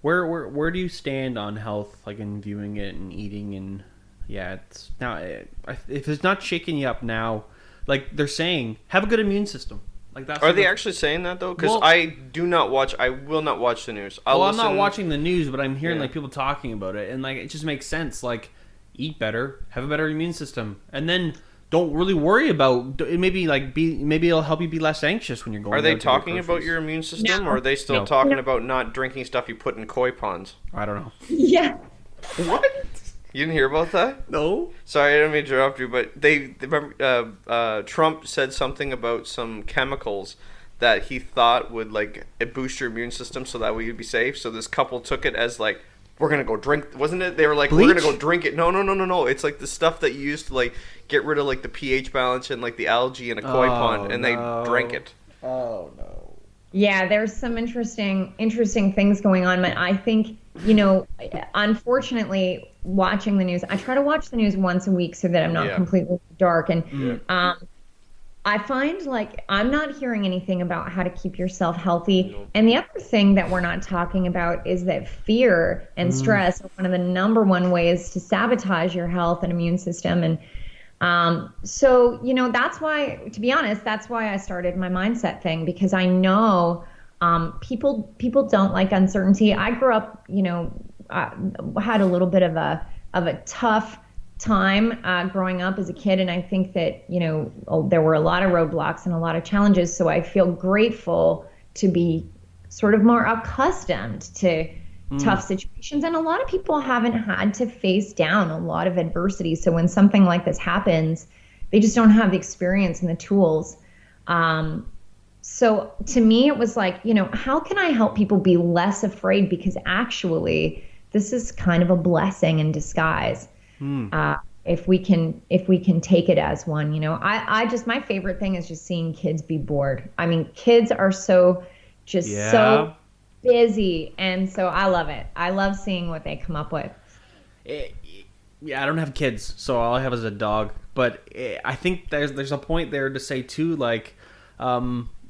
where do you stand on health, like in viewing it and eating, and it's now if it's not shaking you up now, like they're saying, have a good immune system. Like that's. Are they actually saying that though? Because I will not watch the news. I'm not watching the news, but I'm hearing like people talking about it, and like it just makes sense. Like, eat better, have a better immune system, and then don't really worry about maybe it'll help you be less anxious when you're going. Are they talking about your immune system, or are they still talking about not drinking stuff you put in koi ponds? I don't know. Yeah. What? You didn't hear about that? No. Sorry, I didn't mean to interrupt you, but they remember Trump said something about some chemicals that he thought would like boost your immune system so that way you'd be safe. So this couple took it as like, we're gonna go drink, wasn't it? They were like, bleach? We're gonna go drink it. No. It's like the stuff that you use to like get rid of like the pH balance and like the algae in a koi pond, and they drank it. Oh no. Yeah, there's some interesting things going on, but I think, unfortunately, watching the news, I try to watch the news once a week so that I'm not completely dark. And I find like I'm not hearing anything about how to keep yourself healthy. Nope. And the other thing that we're not talking about is that fear and stress are one of the number one ways to sabotage your health and immune system. And so, that's why, to be honest, that's why I started my mindset thing, because I know people don't like uncertainty. I grew up, had a little bit of a tough time growing up as a kid, and I think that there were a lot of roadblocks and a lot of challenges. So I feel grateful to be sort of more accustomed to tough situations, and a lot of people haven't had to face down a lot of adversity. So when something like this happens, they just don't have the experience and the tools. So to me, it was like, how can I help people be less afraid? Because actually, this is kind of a blessing in disguise. If we can take it as one. I just, my favorite thing is just seeing kids be bored. I mean, kids are so busy, and so I love it. I love seeing what they come up with. Yeah, I don't have kids, so all I have is a dog. But I think there's a point there to say too, like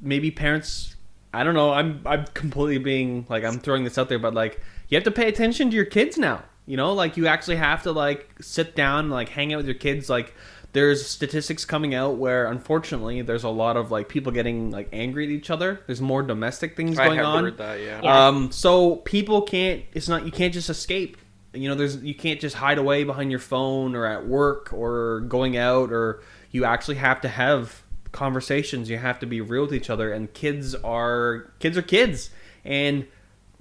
maybe parents. I don't know. I'm completely being like, I'm throwing this out there, but like you have to pay attention to your kids now. Like you actually have to like sit down and like hang out with your kids. Like there's statistics coming out where unfortunately there's a lot of like people getting like angry at each other. There's more domestic things going on. I have heard that, yeah. So people can't. You can't just escape. You can't just hide away behind your phone or at work or going out, or you actually have to have conversations. You have to be real with each other, and kids are kids. And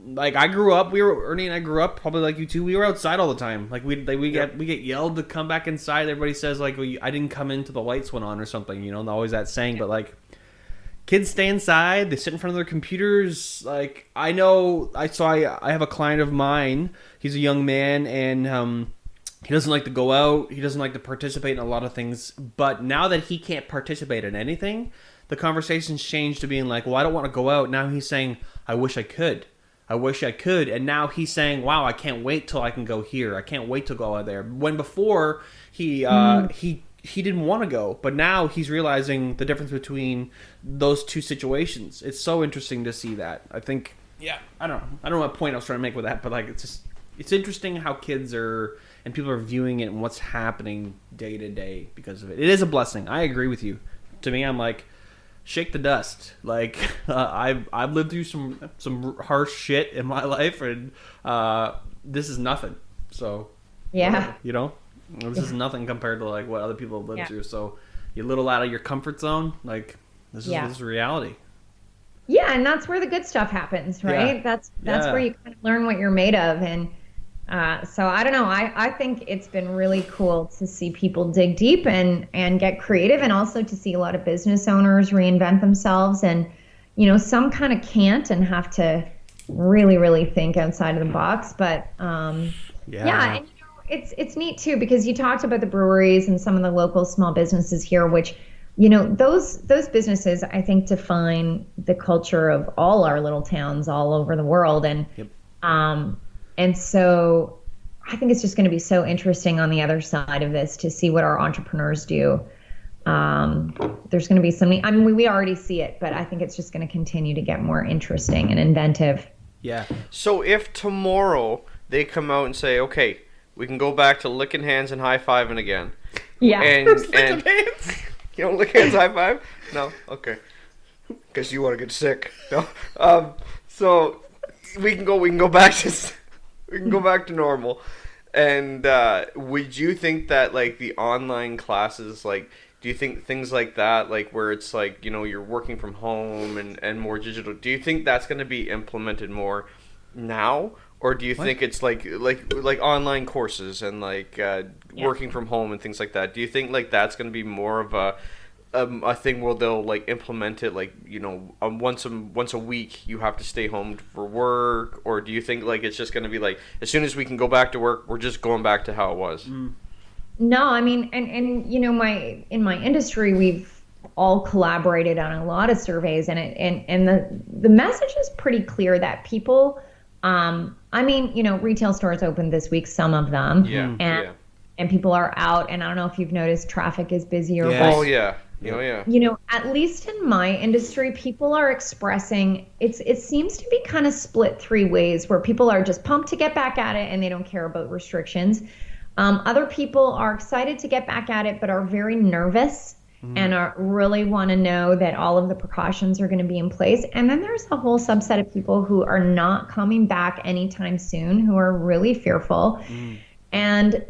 like Ernie and I grew up probably like you two. We were outside all the time. Like we get yelled to come back inside. Everybody says like, well, I didn't come in till the lights went on or something. Always that saying. But like, kids stay inside. They sit in front of their computers. Like I have a client of mine. He's a young man, and he doesn't like to go out. He doesn't like to participate in a lot of things. But now that he can't participate in anything, the conversation's changed to being like, well, I don't want to go out. Now he's saying, I wish I could. And now he's saying, wow, I can't wait till I can go here. I can't wait to go out there. When before he didn't want to go, but now he's realizing the difference between those two situations. It's so interesting to see that. I think, I don't know what point I was trying to make with that, but like it's interesting how kids are and people are viewing it and what's happening day to day because of it. It is a blessing. I agree with you. To me, I'm like, shake the dust. Like I've lived through some harsh shit in my life, and this is nothing. So Yeah. you know, this is nothing compared to like what other people have lived Yeah. through. So you're a little out of your comfort zone. Like this Yeah. is reality. Yeah, and that's where the good stuff happens, right? Yeah. That's Yeah. where you kind of learn what you're made of. And so I don't know. I think it's been really cool to see people dig deep and get creative, and also to see a lot of business owners reinvent themselves. And some kind of can't and have to really, really think outside of the box. But yeah, and it's neat too, because you talked about the breweries and some of the local small businesses here, which those businesses, I think, define the culture of all our little towns all over the world. And and so I think it's just going to be so interesting on the other side of this to see what our entrepreneurs do. There's going to be I mean, we already see it, but I think it's just going to continue to get more interesting and inventive. Yeah. So if tomorrow they come out and say, okay, we can go back to licking hands and high-fiving again. Yeah. And you don't lick hands, high-five? No? Okay. Because you want to get sick. No? So we can go back to normal. And would you think that like the online classes, like, do you think things like that, like where it's like, you're working from home and more digital, do you think that's going to be implemented more now? Or do you think it's like online courses and like working from home and things like that? Do you think like that's going to be more of a thing where they'll like implement it like once a week you have to stay home for work? Or do you think like it's just going to be like as soon as we can go back to work, we're just going back to how it was? No, I mean, and in my industry, we've all collaborated on a lot of surveys, and the message is pretty clear that people. I mean, retail stores opened this week, some of them. Yeah. And people are out, and I don't know if you've noticed traffic is busier. Yes. But, Oh yeah. Oh yeah. At least in my industry, people are expressing it seems to be kind of split three ways, where people are just pumped to get back at it and they don't care about restrictions. Other people are excited to get back at it, but are very nervous and really want to know that all of the precautions are going to be in place. And then there's a whole subset of people who are not coming back anytime soon, who are really fearful. And,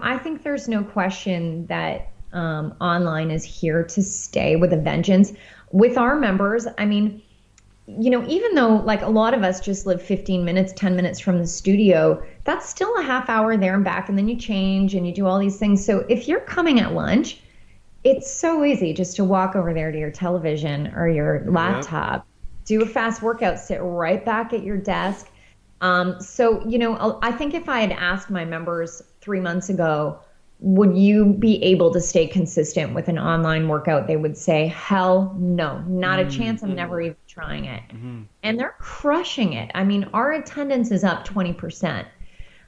I think there's no question that online is here to stay with a vengeance. With our members, I mean, even though like a lot of us just live 15 minutes, 10 minutes from the studio, that's still a half hour there and back. And then you change and you do all these things. So if you're coming at lunch, it's so easy just to walk over there to your television or your laptop, do a fast workout, sit right back at your desk. So, I think if I had asked my members 3 months ago, would you be able to stay consistent with an online workout? They would say, hell no, not a chance. I'm never even trying it. And they're crushing it. I mean, our attendance is up 20%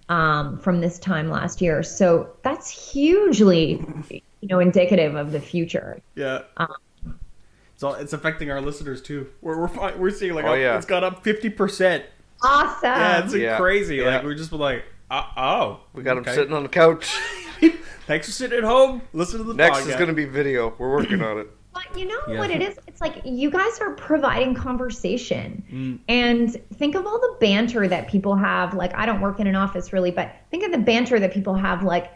from this time last year. So that's hugely, indicative of the future. Yeah. So it's affecting our listeners too. We're seeing like it's got up 50%. Awesome. Yeah, it's crazy. Yeah. Like we're just like, we got them sitting on the couch. Thanks for sitting at home. Listen to the Next podcast. is going to be video. We're working on it. But you know what it is? It's like you guys are providing conversation. And think of all the banter that people have. Like, I don't work in an office really, but think of the banter that people have like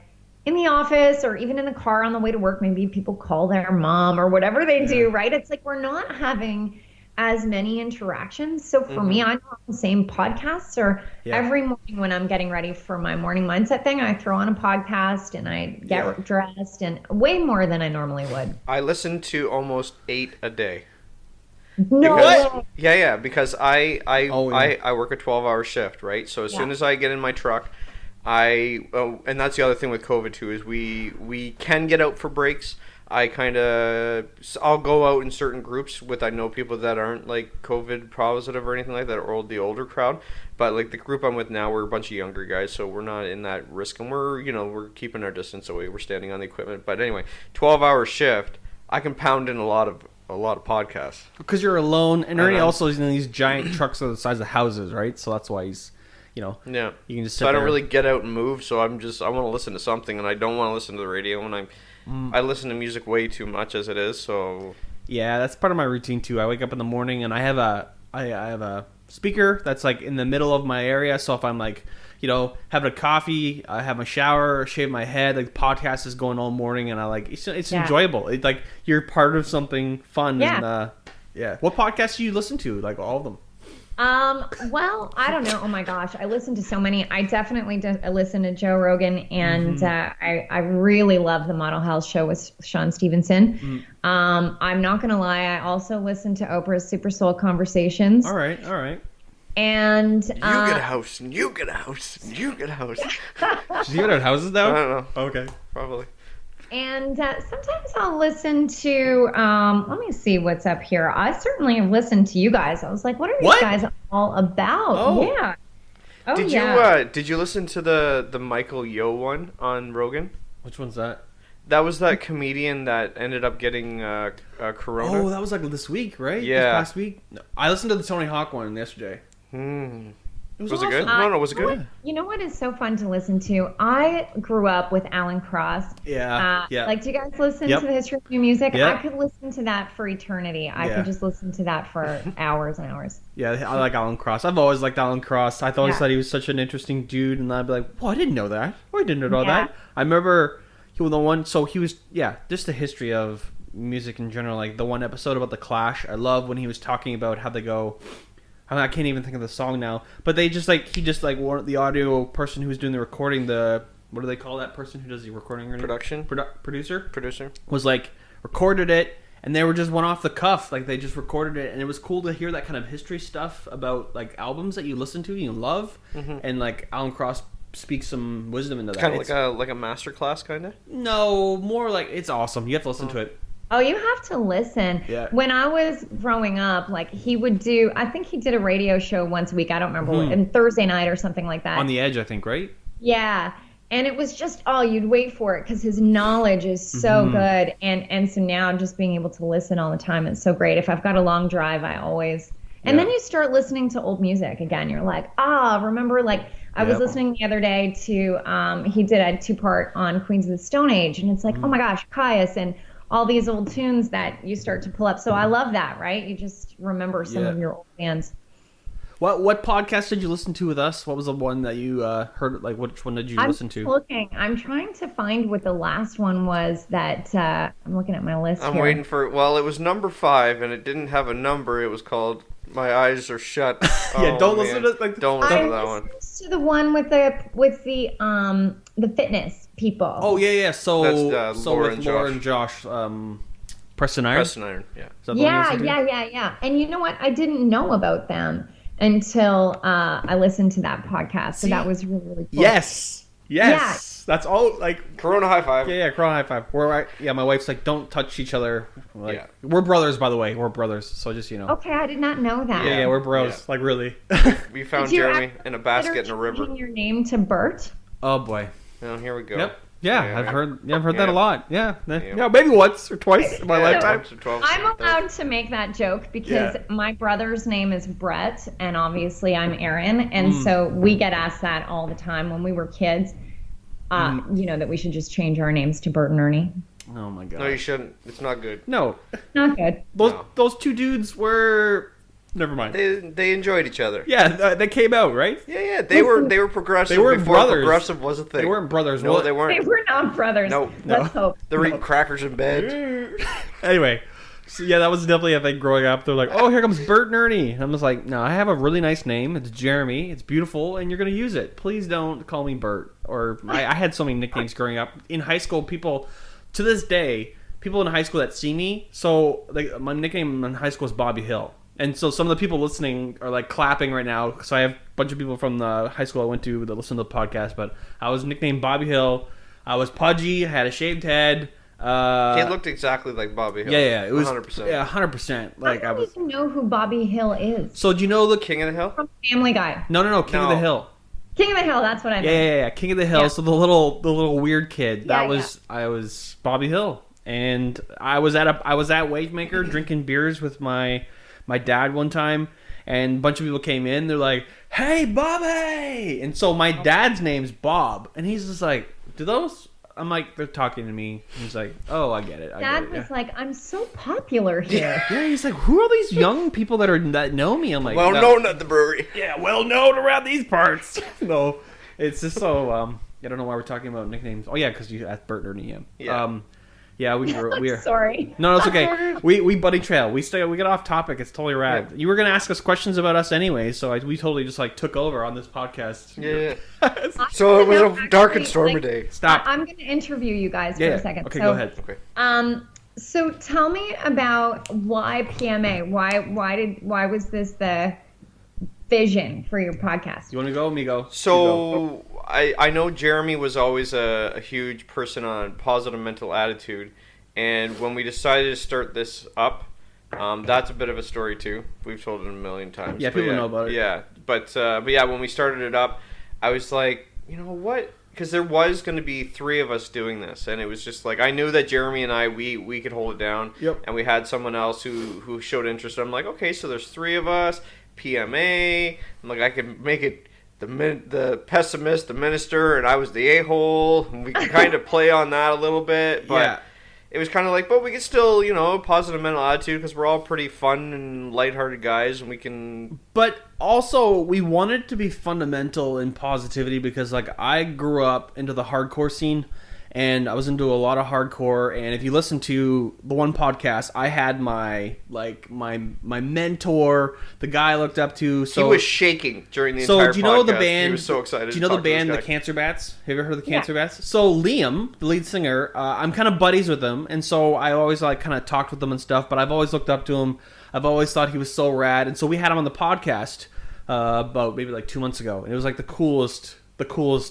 in the office or even in the car on the way to work. Maybe people call their mom or whatever they do, right? It's like we're not having as many interactions. So for me, I'm on the same podcasts or every morning when I'm getting ready for my morning mindset thing, I throw on a podcast and I get dressed, and way more than I normally would. I listen to almost 8 a day. No way. Yeah, because I work a 12-hour shift, right? So as soon as I get in my truck, and that's the other thing with COVID too, is we can get out for breaks. I'll go out in certain groups with, I know people that aren't like COVID positive or anything like that, or the older crowd, but like the group I'm with now, we're a bunch of younger guys, so we're not in that risk, and we're keeping our distance away, we're standing on the equipment. But anyway, 12-hour shift, I can pound in a lot of podcasts. Because you're alone, and Ernie also is in these giant trucks of the size of houses, right? So that's why he's, you can just sit so I don't there. really get out and move, so I want to listen to something, and I don't want to listen to the radio, and I listen to music way too much as it is, so Yeah, that's part of my routine too. I wake up in the morning and I have a speaker that's like in the middle of my area. So if I'm like, having a coffee, I have my shower, shave my head, like the podcast is going all morning, and I like it's enjoyable. It's like you're part of something fun. Yeah. And what podcasts do you listen to? Like all of them? Well, I don't know. Oh my gosh, I listen to so many. I definitely listen to Joe Rogan, and I really love the Model Health Show with Sean Stevenson. I'm not gonna lie, I also listen to Oprah's Super Soul Conversations. All right. And You get a house, and you get a house, and you get a house. Does he have houses now? I don't know. Okay. Probably. And sometimes I'll listen to, let me see what's up here. I certainly have listened to you guys. I was like, what are these guys all about? Oh. Yeah. Oh, Did you listen to the Michael Yo one on Rogan? Which one's that? That was that comedian that ended up getting corona. Oh, that was like this week, right? Yeah. This past week? No, I listened to the Tony Hawk one yesterday. Was it good? No, was it good? You know what is so fun to listen to? I grew up with Alan Cross. Yeah. Like, do you guys listen Yep. to the history of new music? Yep. I could listen to that for eternity. I could just listen to that for hours and hours. Yeah, I like Alan Cross. I've always liked Alan Cross. I always Yeah. thought he was such an interesting dude, and I'd be like, "Oh, I didn't know that. Oh, I didn't know that." I remember he was the one. So he was, just the history of music in general. Like the one episode about the Clash. I love when he was talking about how they go. I can't even think of the song now, but he just wanted the audio person who was doing the recording. What do they call that person who does the recording? Production? Producer was like recorded it, and they were just went off the cuff. Like they just recorded it, and it was cool to hear that kind of history stuff about like albums that you listen to, you love, and like Alan Cross speaks some wisdom into that. Kind of like a master class, kind of. No, more like it's awesome. You have to listen to it. Oh, you have to listen. Yeah. When I was growing up, like he would do, I think he did a radio show once a week. I don't remember what, Thursday night or something like that. On the Edge, I think, right? Yeah. And it was just, you'd wait for it because his knowledge is so good. And so now just being able to listen all the time, it's so great. If I've got a long drive, I always, and then you start listening to old music again. You're like, remember like, I was listening the other day to, he did a 2-part on Queens of the Stone Age. And it's like, oh my gosh, Caius and all these old tunes that you start to pull up. So I love that, right? You just remember some of your old bands. What podcast did you listen to with us? What was the one that you heard? Like, which one did you listen to? I'm trying to find what the last one was that I'm looking at my list I'm here. waiting for. Well, it was number 5, and it didn't have a number. It was called "My Eyes Are Shut." Don't listen to Don't listen to that I one. listened to the one with the fitness people. Oh yeah. So That's, Laura Laura and Josh, Preston Iron. Preston Iron, yeah. Is that the one you listened to? Yeah. And you know what? I didn't know about them until I listened to that podcast. So that was really, really cool. Yes. Yeah. That's all. Like Corona high five. Yeah, Corona high five. My wife's like, don't touch each other. Like, we're brothers, by the way. We're brothers. So just Okay, I did not know that. Yeah, we're bros. Yeah. Like really. We found Did you Jeremy in a basket in a river. changing your name to Bert? Oh boy. Oh, here we go. Yep. Yeah, I've heard that Yeah. a lot. Yeah, maybe once or twice in my lifetime. I'm allowed to make that joke because my brother's name is Brett, and obviously I'm Erin, and so we get asked that all the time when we were kids. That we should just change our names to Bert and Ernie. Oh my god. No, you shouldn't. It's not good. No. Not good. Those two dudes were. Never mind. They enjoyed each other. Yeah, they came out, right? Yeah. They were progressive. They weren't before brothers. Progressive was a thing. They weren't brothers. No, they weren't. They were not brothers. No. Let's hope. They were eating crackers in bed. Anyway, so yeah, that was definitely a thing growing up. They're like, oh, here comes Bert and Ernie. And I'm just like, no, I have a really nice name. It's Jeremy. It's beautiful, and you're going to use it. Please don't call me Bert. Or I had so many nicknames growing up. In high school, to this day, people in high school that see me, so like my nickname in high school is Bobby Hill. And so some of the people listening are like clapping right now. So I have a bunch of people from the high school I went to that listen to the podcast. But I was nicknamed Bobby Hill. I was pudgy. I had a shaved head. He looked exactly like Bobby Hill. Yeah. It was 100%. Yeah, 100%. Like I don't even know who Bobby Hill is. So do you know the King of the Hill? From Family Guy. No, King of the Hill. King of the Hill. That's what I meant. Yeah. King of the Hill. Yeah. So the little weird kid. Yeah, I was Bobby Hill, and I was at Wavemaker drinking beers with my dad one time, and a bunch of people came in. They're like, "Hey, Bobby!" And so my dad's name's Bob, and he's just like, "Do those I'm like, they're talking to me. He's like, oh, I get it. Dad was like, I'm so popular here. Yeah, he's like, who are these young people that know me? I'm like, Well known at the brewery. Yeah, well known around these parts. No, it's just so. I don't know why we're talking about nicknames. Oh yeah, because you asked Bert, Ernie, and I. Yeah. Yeah, we're Sorry. No, it's okay. We buddy trail. We get off topic. It's totally rad. Yeah. You were gonna ask us questions about us anyway, so we totally just like took over on this podcast. Yeah. So it was a dark and stormy day. Stop. I'm going to interview you guys for Yeah. a second. Okay, so, go ahead. Okay. So tell me about why PMA? Why was this the vision for your podcast? You want to go? Me go. So I know Jeremy was always a huge person on positive mental attitude, and when we decided to start this up, that's a bit of a story too. We've told it a million times. Yeah, people know about it. Yeah, but yeah, when we started it up, I was like, you know what? Because there was going to be 3 of us doing this, and it was just like I knew that Jeremy and I we could hold it down. Yep. And we had someone else who showed interest. I'm like, okay, so there's 3 of us. PMA. I'm like, I could make it the pessimist, the minister, and I was the a-hole. And we could kind of play on that a little bit, but Yeah. it was kind of like, but we could still, positive mental attitude because we're all pretty fun and lighthearted guys, and we can. But also, we wanted to be fundamental in positivity because, like, I grew up into the hardcore scene, and I was into a lot of hardcore. And if you listen to the one podcast, I had my mentor, the guy I looked up to. So He was shaking during the entire podcast. do you know the band? He was so excited. Do you know the band, the Cancer Bats? Have you ever heard of the Cancer Bats? So Liam, the lead singer, I'm kind of buddies with him, and so I always like kind of talked with him and stuff. But I've always looked up to him. I've always thought he was so rad, and so we had him on the podcast about maybe like 2 months ago, and it was like the coolest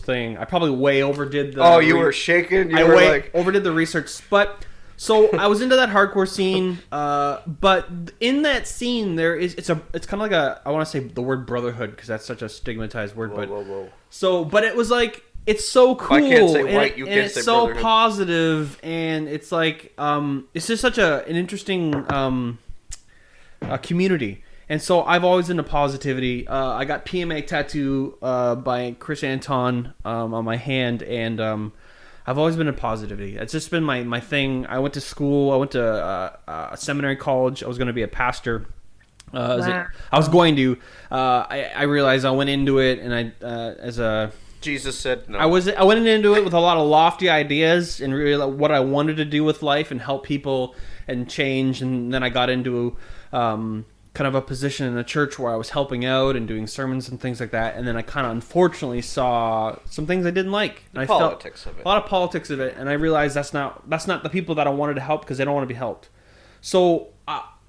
thing. I probably way overdid the. Oh, you were shaking. You were like overdid the research, but so I was into that hardcore scene. But in that scene, it's kind of like I want to say the word brotherhood because that's such a stigmatized word. Whoa. So, but it was like it's so cool. I can't say white. And, You and can't it's say so brotherhood. positive, and it's like it's just such an interesting community. And so I've always into positivity. I got PMA tattoo by Chris Anton on my hand, and I've always been into positivity. It's just been my thing. I went to school. I went to a seminary college. I was going to be a pastor. I was going to. I realized I went into it, and Jesus said no. I went into it with a lot of lofty ideas and really what I wanted to do with life and help people and change. And then I got into kind of a position in a church where I was helping out and doing sermons and things like that. And then I kind of unfortunately saw some things I didn't like. And I felt of it. a lot of politics of it. And I realized that's not the people that I wanted to help because they don't want to be helped. So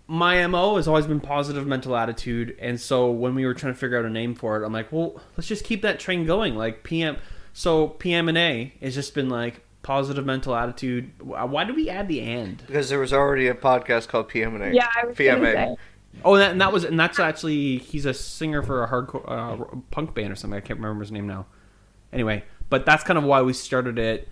my MO has always been positive mental attitude. And so when we were trying to figure out a name for it, I'm like, well, let's just keep that train going. Like PM&A has just been like positive mental attitude. Why did we add the and? Because there was already a podcast called PM&A. Yeah, I was gonna say. Oh, and that's actually he's a singer for a hardcore punk band or something. I can't remember his name now. Anyway, but that's kind of why we started it,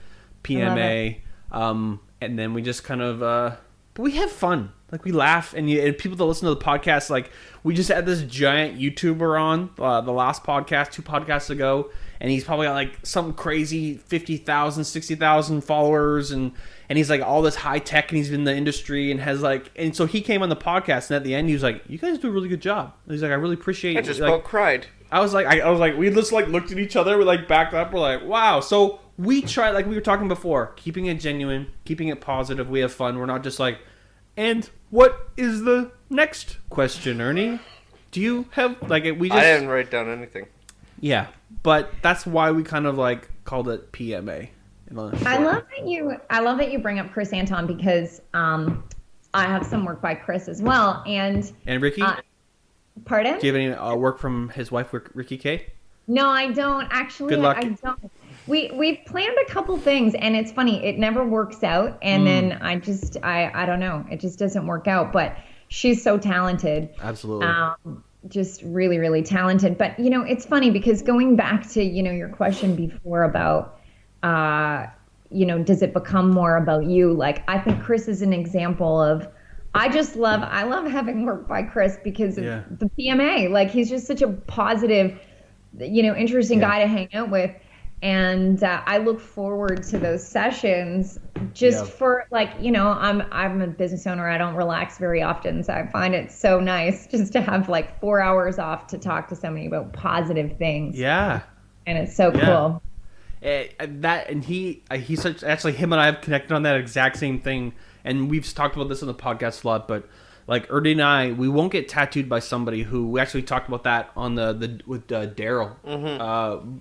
PMA, and then we just kind of but we have fun. Like we laugh, and people that listen to the podcast, like we just had this giant YouTuber on the last podcast, 2 podcasts ago, and he's probably got like some crazy 50,000, 60,000 followers, and he's like all this high tech, and he's been in the industry, and has like, and so he came on the podcast, and at the end he was like, "You guys do a really good job." And he's like, "I really appreciate." I just like, about cried. I was like, we just like looked at each other, we like backed up, we're like, wow. So we try, like we were talking before, keeping it genuine, keeping it positive. We have fun. We're not just like. And what is the next question, Ernie? Do you have like we just? I didn't write down anything. Yeah, but that's why we kind of like called it PMA. I love that you bring up Chris Anton because I have some work by Chris as well, and Ricky. Pardon? Do you have any work from his wife, Ricky K? No, I don't actually. Good luck. I don't. We've planned a couple things, and it's funny. It never works out, and then I don't know. It just doesn't work out. But she's so talented. Absolutely. Just really, really talented. But it's funny because going back to your question before about does it become more about you? Like I think Chris is an example of. I love having work by Chris because of the PMA. Like he's just such a positive, interesting guy to hang out with. And I look forward to those sessions just for like, I'm a business owner. I don't relax very often. So I find it so nice just to have like 4 hours off to talk to somebody about positive things. Yeah. And it's so cool. That and he's such, actually him and I have connected on that exact same thing, and we've talked about this on the podcast a lot, but like Ernie and I, we won't get tattooed by somebody who, we actually talked about that on with Daryl,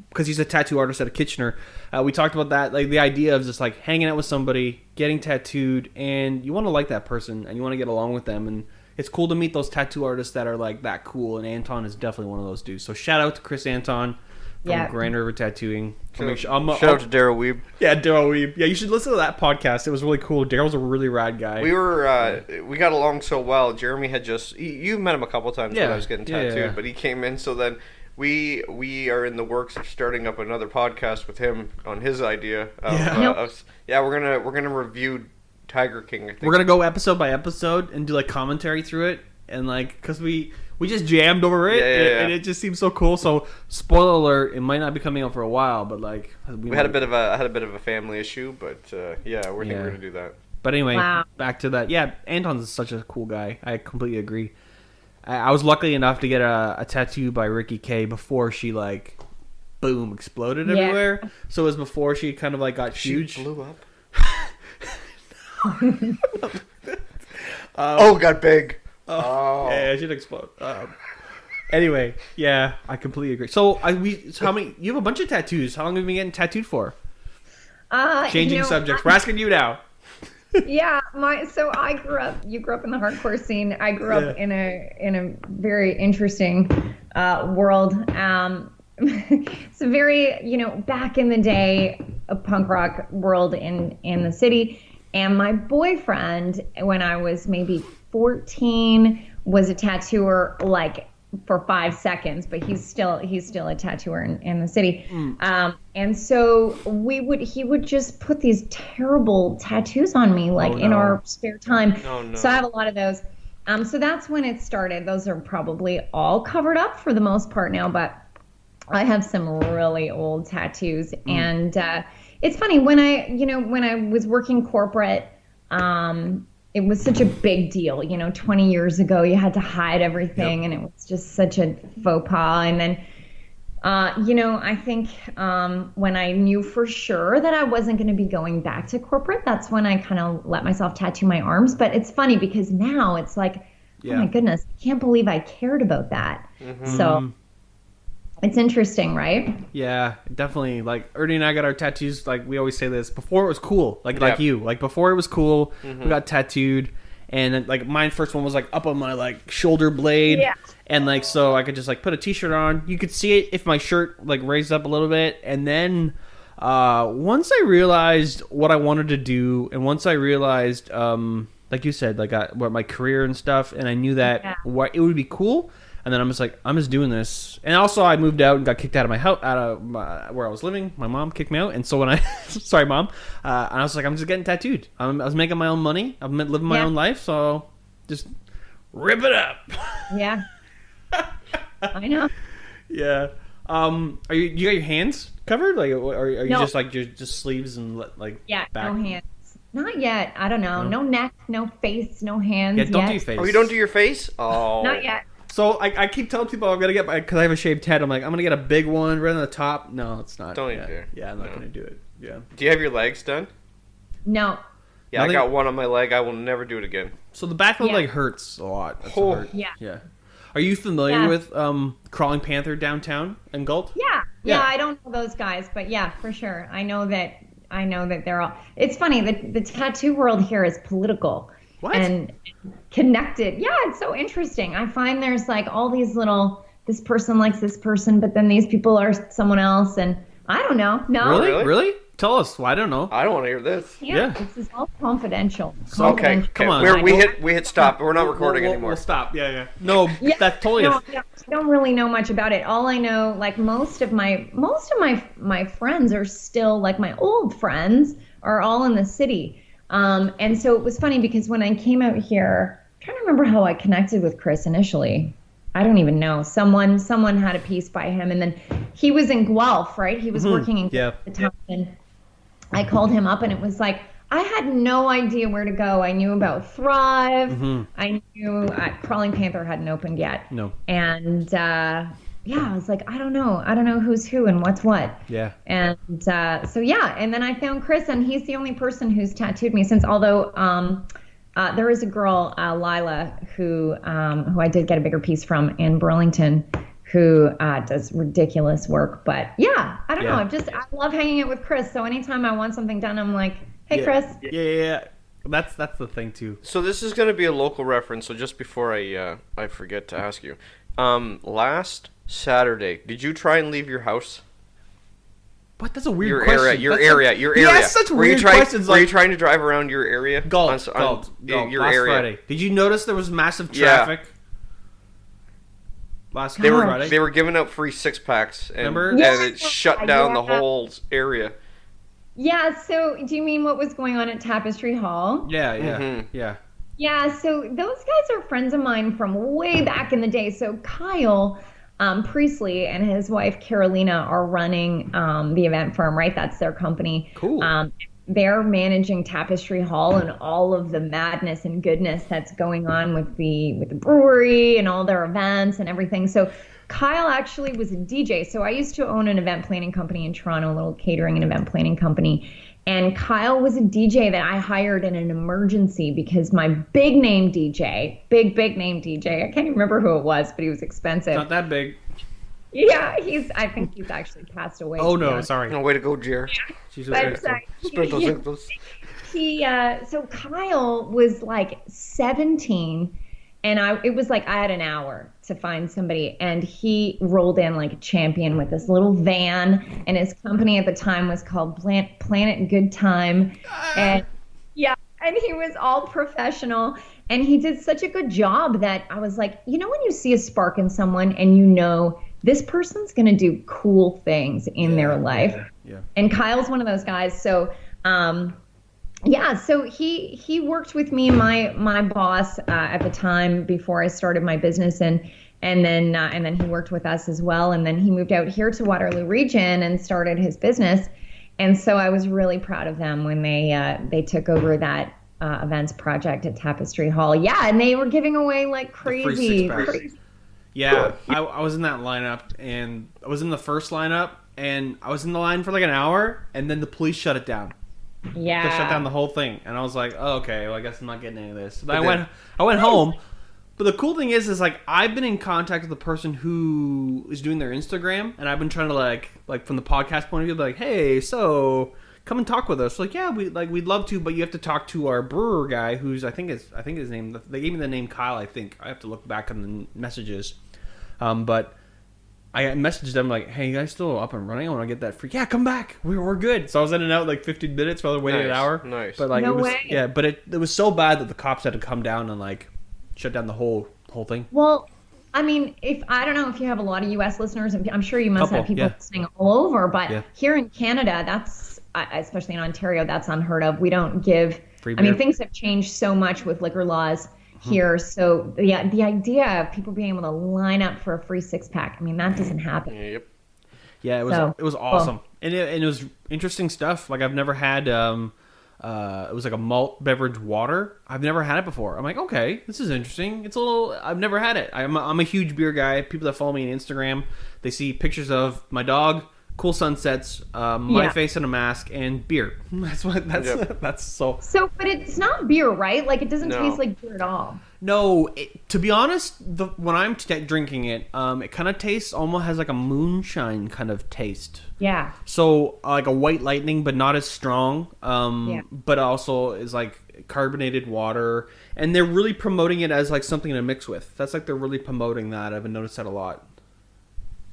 because he's a tattoo artist out of Kitchener. We talked about that, like the idea of just like hanging out with somebody, getting tattooed, and you want to like that person and you want to get along with them, and it's cool to meet those tattoo artists that are like that cool, and Anton is definitely one of those dudes. So shout out to Chris Anton from Grand River Tattooing. Shout out to Daryl Weeb. Yeah, Daryl Weeb. Yeah, you should listen to that podcast. It was really cool. Daryl's a really rad guy. We got along so well. Jeremy had you've met him a couple times when I was getting tattooed, but he came in, so then we are in the works of starting up another podcast with him on his idea of, we're gonna review Tiger King, I think. We're gonna go episode by episode and do like commentary through it, and like, because we just jammed over it, and it just seems so cool. So spoiler alert, it might not be coming out for a while, but like I had a bit of a family issue, but we're gonna do that. But anyway, back to that. Yeah, Anton's such a cool guy. I completely agree. I was lucky enough to get a tattoo by Ricky Kay before she like boom exploded everywhere. So it was before she kind of like got huge. She blew up. Got big. Yeah, it should explode. Anyway, yeah, I completely agree. So, how many? You have a bunch of tattoos. How long have you been getting tattooed for? Changing subjects. We're asking you now. Yeah, I grew up. You grew up in the hardcore scene. I grew up in a very interesting world. It's a very back in the day, a punk rock world in the city. And my boyfriend, when I was maybe 14, was a tattooer like for 5 seconds, but he's still a tattooer in the city. And so he would just put these terrible tattoos on me, like in our spare time. So I have a lot of those. So that's when it started. Those are probably all covered up for the most part now, but I have some really old tattoos. And it's funny, when I was working corporate, it was such a big deal. 20 years ago, you had to hide everything, and it was just such a faux pas. And then, I think when I knew for sure that I wasn't going to be going back to corporate, that's when I kind of let myself tattoo my arms. But it's funny because now it's like, oh my goodness, I can't believe I cared about that. So it's interesting, right? Yeah, definitely. Like Ernie and I got our tattoos. Like we always say this, before it was cool. Like you. Like before it was cool, we got tattooed, and like my first one was like up on my like shoulder blade, and like so I could just like put a t-shirt on. You could see it if my shirt like raised up a little bit, and then once I realized what I wanted to do, and once I realized, like you said, like what my career and stuff, and I knew that what it would be cool. And then I'm just doing this. And also, I moved out and got kicked out of my house, where I was living. My mom kicked me out, and so when sorry, mom, and I was like, I'm just getting tattooed. I was making my own money. I'm living my own life, so just rip it up. Yeah, I know. Yeah. Are you got your hands covered? Like, or are you just like just sleeves and like back? No hands. Not yet. I don't know. No neck, no face, no hands. Yeah, don't do your face. Oh, you don't do your face? Oh, not yet. So I keep telling people I'm gonna get because I have a shaved head. I'm like, I'm gonna get a big one right on the top. No, it's not. Don't even care. Yeah, I'm not gonna do it. Yeah. Do you have your legs done? No. Yeah, I got one on my leg. I will never do it again. So the back of the leg hurts a lot. That's hurt. Yeah. Are you familiar with Crawling Panther downtown in Galt? Yeah. I don't know those guys, but yeah, for sure. I know that they're all. It's funny that the tattoo world here is political. What? And connected. Yeah, it's so interesting. I find there's like all these little, this person likes this person, but then these people are someone else, and I don't know. No. Really? Tell us. Well, I don't know. I don't want to hear this. Yeah. This is all confidential. Okay, come on. We hit stop. We're not recording anymore. We'll stop. Yeah. No, that's totally. I don't really know much about it. All I know, like most of my friends are still, like my old friends are all in the city. And so it was funny because when I came out here, I'm trying to remember how I connected with Chris initially. I don't even know. Someone had a piece by him, and then he was in Guelph, right? He was working in Guelph at the time, and I called him up, and it was like I had no idea where to go. I knew about Thrive. I knew Crawling Panther hadn't opened yet. No. And yeah, I was like, I don't know who's who and what's what. Yeah. And so yeah, and then I found Chris, and he's the only person who's tattooed me since. Although there is a girl, Lila, who I did get a bigger piece from in Burlington, who does ridiculous work. But yeah, I don't know. I love hanging out with Chris. So anytime I want something done, I'm like, hey, Chris. Yeah. That's the thing too. So this is going to be a local reference. So just before I forget to ask you, last Saturday, did you try and leave your house? What? That's a weird Your question. area. Yeah, such weird questions. Were you trying to drive around your area? Galt. Your Last area. Friday. Did you notice there was massive traffic? Last They Friday. were giving out free 6-packs, and Remember? it shut down the whole area. Yeah, so do you mean what was going on at Tapestry Hall? Yeah. Yeah, so those guys are friends of mine from way back in the day. So Kyle Priestley and his wife Carolina are running the event firm, right? That's their company. Cool. They're managing Tapestry Hall and all of the madness and goodness that's going on with the brewery and all their events and everything. So Kyle actually was a DJ. So I used to own an event planning company in Toronto, a little catering and event planning company. And Kyle was a DJ that I hired in an emergency because my big name DJ, I can't even remember who it was, but he was expensive. Not that big. Yeah, I think he's actually passed away. Oh no, sorry. No way to go, Jer. So Kyle was like 17, and it was like I had an hour to find somebody, and he rolled in like a champion with this little van, and his company at the time was called Planet Good Time, and and he was all professional, and he did such a good job that I was like, when you see a spark in someone and you know this person's going to do cool things in their life. Yeah. And Kyle's one of those guys. So, so he worked with me, my boss at the time before I started my business, and then he worked with us as well. And then he moved out here to Waterloo Region and started his business. And so I was really proud of them when they took over that events project at Tapestry Hall. Yeah, and they were giving away like crazy. Yeah, I was in that lineup, and I was in the first lineup, and I was in the line for like an hour, and then the police shut it down. Yeah, They shut down the whole thing, and I was like, oh, okay, well, I guess I'm not getting any of this. But I went home. But the cool thing is like I've been in contact with the person who is doing their Instagram, and I've been trying to like from the podcast point of view, be like, hey, so come and talk with us. Like, yeah, we'd love to, but you have to talk to our brewer guy, who's I think his name. They gave me the name Kyle. I think I have to look back on the messages. But I messaged them like, hey, you guys still up and running? I want to get that free. Yeah, come back. We're good. So I was in and out like 15 minutes while they're waiting an hour. Nice. But like No it was way. yeah, but it was so bad that the cops had to come down and like shut down the whole thing. Well, I mean, I don't know if you have a lot of U.S. listeners, and I'm sure you must have people yeah. listening all over, but Yeah. here in Canada, that's, especially in Ontario, that's unheard of. We don't give, Free I mean, beer. things have changed so much with liquor laws here. So the idea of people being able to line up for a free 6-pack, I mean, that doesn't happen. Yep. Yeah, it was awesome. And it was interesting stuff. Like I've never had it was like a malt beverage water. I've never had it before. I'm like, okay, this is interesting. It's a little. I've never had it. I'm a huge beer guy. People that follow me on Instagram, they see pictures of my dog, cool sunsets, my face in a mask, and beer. That's so. So, but it's not beer, right? Like it doesn't No. taste like beer at all. No, to be honest, when I'm drinking it, it kind of tastes almost has like a moonshine kind of taste. Yeah. So like a white lightning, but not as strong. Yeah. But also is like carbonated water, and they're really promoting it as like something to mix with. That's like they're really promoting that. I've noticed that a lot.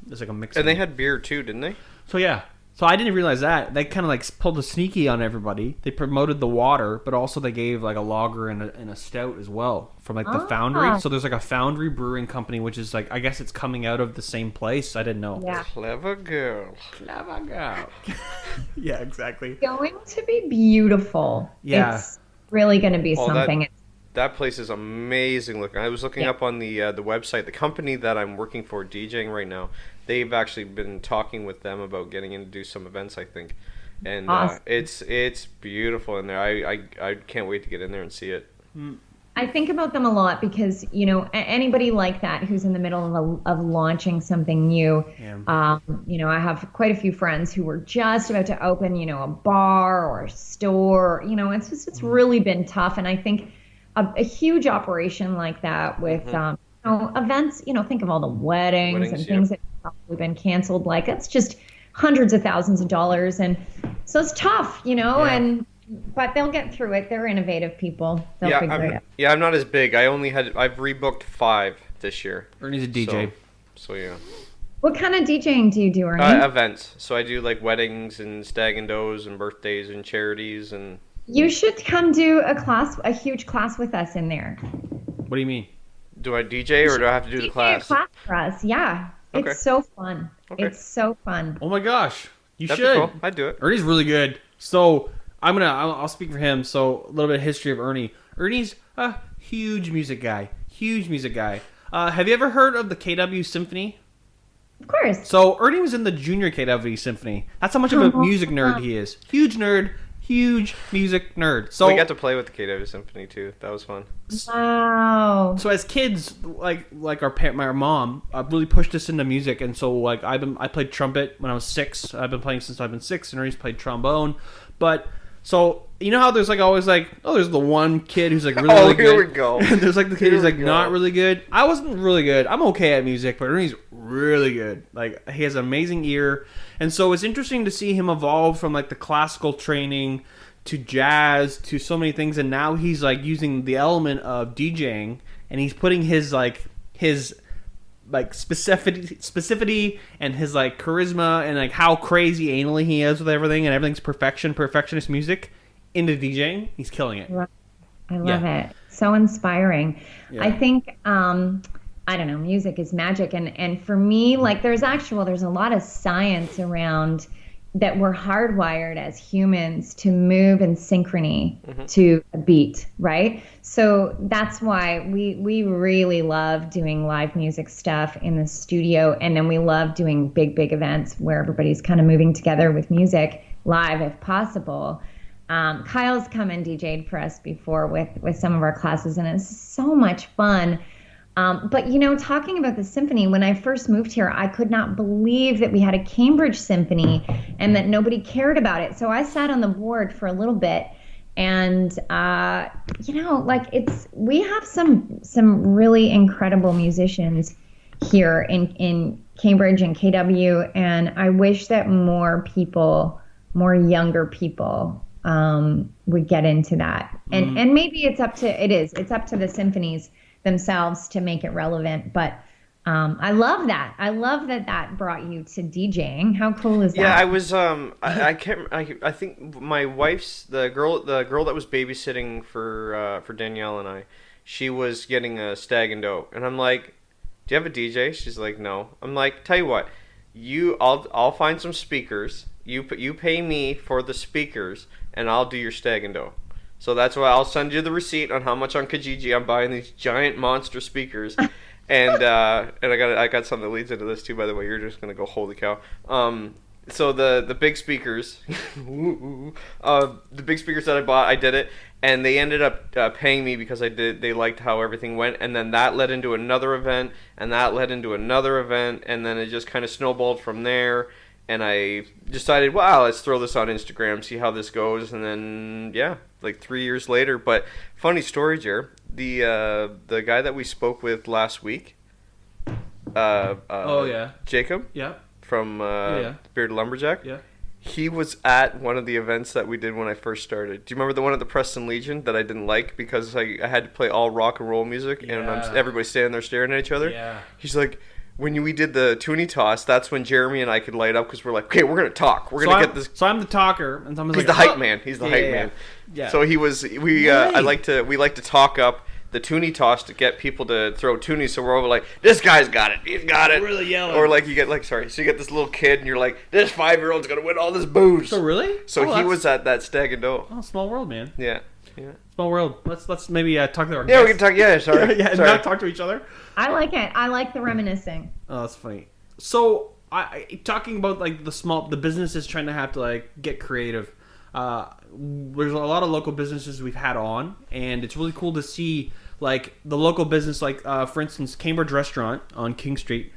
There's like a mix. And they had beer too, didn't they? So yeah. So I didn't realize that. They kind of like pulled a sneaky on everybody. They promoted the water, but also they gave like a lager and a stout as well from like the foundry. So there's like a foundry brewing company, which is like, I guess it's coming out of the same place. I didn't know. Yeah. Clever girl. Clever girl. Yeah, exactly. Going to be beautiful. Yeah. It's really going to be Well, something. That place is amazing looking. I was looking up on the website. The company that I'm working for, DJing right now, they've actually been talking with them about getting in to do some events, I think. And Awesome. It's beautiful in there. I can't wait to get in there and see it. I think about them a lot because, you know, anybody like that who's in the middle of launching something new, you know, I have quite a few friends who were just about to open, you know, a bar or a store. You know, it's really been tough. And I think a huge operation like that with, you know, events, you know, think of all the weddings and things that have probably been canceled. Like, it's just hundreds of thousands of dollars. And so it's tough, you know, but they'll get through it. They're innovative people. They'll figure it out. Yeah, I'm not as big. I've rebooked 5 this year. Ernie's a DJ. So yeah. What kind of DJing do you do, Ernie? Events. So I do like weddings and stag and does and birthdays and charities and. You should come do a huge class with us in there. What do you mean? Do I DJ or do I have to do the class? DJ a class for us, yeah. Okay. It's so fun. Okay. It's so fun. Oh my gosh, That'd should. be cool. I'd do it. Ernie's really good. So I'll speak for him. So a little bit of history of Ernie. Ernie's a huge music guy. Have you ever heard of the KW Symphony? Of course. So Ernie was in the junior KW Symphony. That's how much of a music nerd he is. Huge music nerd. So we got to play with the KW Symphony too. That was fun. Wow. So as kids, like my mom really pushed us into music, and so like I played trumpet when I was 6. I've been playing since I've been 6, and Ernie's played trombone. But so you know how there's like always like there's the one kid who's like really good. Here we go. And there's like the kid who's like not really good. I wasn't really good. I'm okay at music, but Ernie's really good. Like he has an amazing ear, and so it's interesting to see him evolve from like the classical training to jazz to so many things, and now he's like using the element of DJing, and he's putting his specificity and his like charisma and like how crazy anally he is with everything, and everything's perfectionist music into DJing. He's killing it. I love it. So inspiring. Yeah. I think I don't know, music is magic, and for me, like there's a lot of science around that we're hardwired as humans to move in synchrony to a beat, right? So that's why we really love doing live music stuff in the studio, and then we love doing big events where everybody's kind of moving together with music live if possible. Kyle's come and DJ'd for us before with some of our classes, and it's so much fun. But, you know, talking about the symphony, when I first moved here, I could not believe that we had a Cambridge symphony and that nobody cared about it. So I sat on the board for a little bit, and, you know, like we have some really incredible musicians here in Cambridge and KW, and I wish that more younger people would get into that. And maybe it's up to the symphonies themselves to make it relevant, but I love that brought you to DJing. How cool is that? Yeah, I was I think my wife's the girl that was babysitting for Danielle and I, she was getting a stag and doe, and I'm like, do you have a DJ? She's like, no. I'm like, tell you what, I'll find some speakers, you pay me for the speakers, and I'll do your stag and doe. So that's why I'll send you the receipt on how much on Kijiji I'm buying these giant monster speakers, and I got something that leads into this too. By the way, you're just gonna go holy cow. So the big speakers, the big speakers that I bought, I did it, and they ended up paying me because they liked how everything went, and then that led into another event, and that led into another event, and then it just kind of snowballed from there. And I decided, wow, let's throw this on Instagram, see how this goes, and then like 3 years later. But funny story, Jer, the guy that we spoke with last week, Jacob, from Bearded Lumberjack, he was at one of the events that we did when I first started. Do you remember the one at the Preston Legion that I didn't like because I had to play all rock and roll music, and everybody standing there staring at each other? Yeah. He's like, when we did the toonie toss, that's when Jeremy and I could light up because we're like, okay, we're gonna talk. We're gonna get this. So I'm the talker, and someone's he's like, the hype man. He's the hype man. Yeah. So he was. We like to talk up the toonie toss to get people to throw toonies. So we're over like, this guy's got it. He's got it. Really yelling. Or like you get so you get this little kid and you're like, this 5-year-old's gonna win all this booze. So really? So he was at that stag and doe. Oh, small world, man. Yeah. Yeah. Small world. Let's maybe talk to our Yeah, we guests. can talk. Yeah, sorry. yeah, sorry. not talk to each other. I like it. I like the reminiscing. Oh, that's funny. So, talking about like the businesses trying to have to like get creative. There's a lot of local businesses we've had on, and it's really cool to see like the local business, like for instance, Cambridge Restaurant on King Street.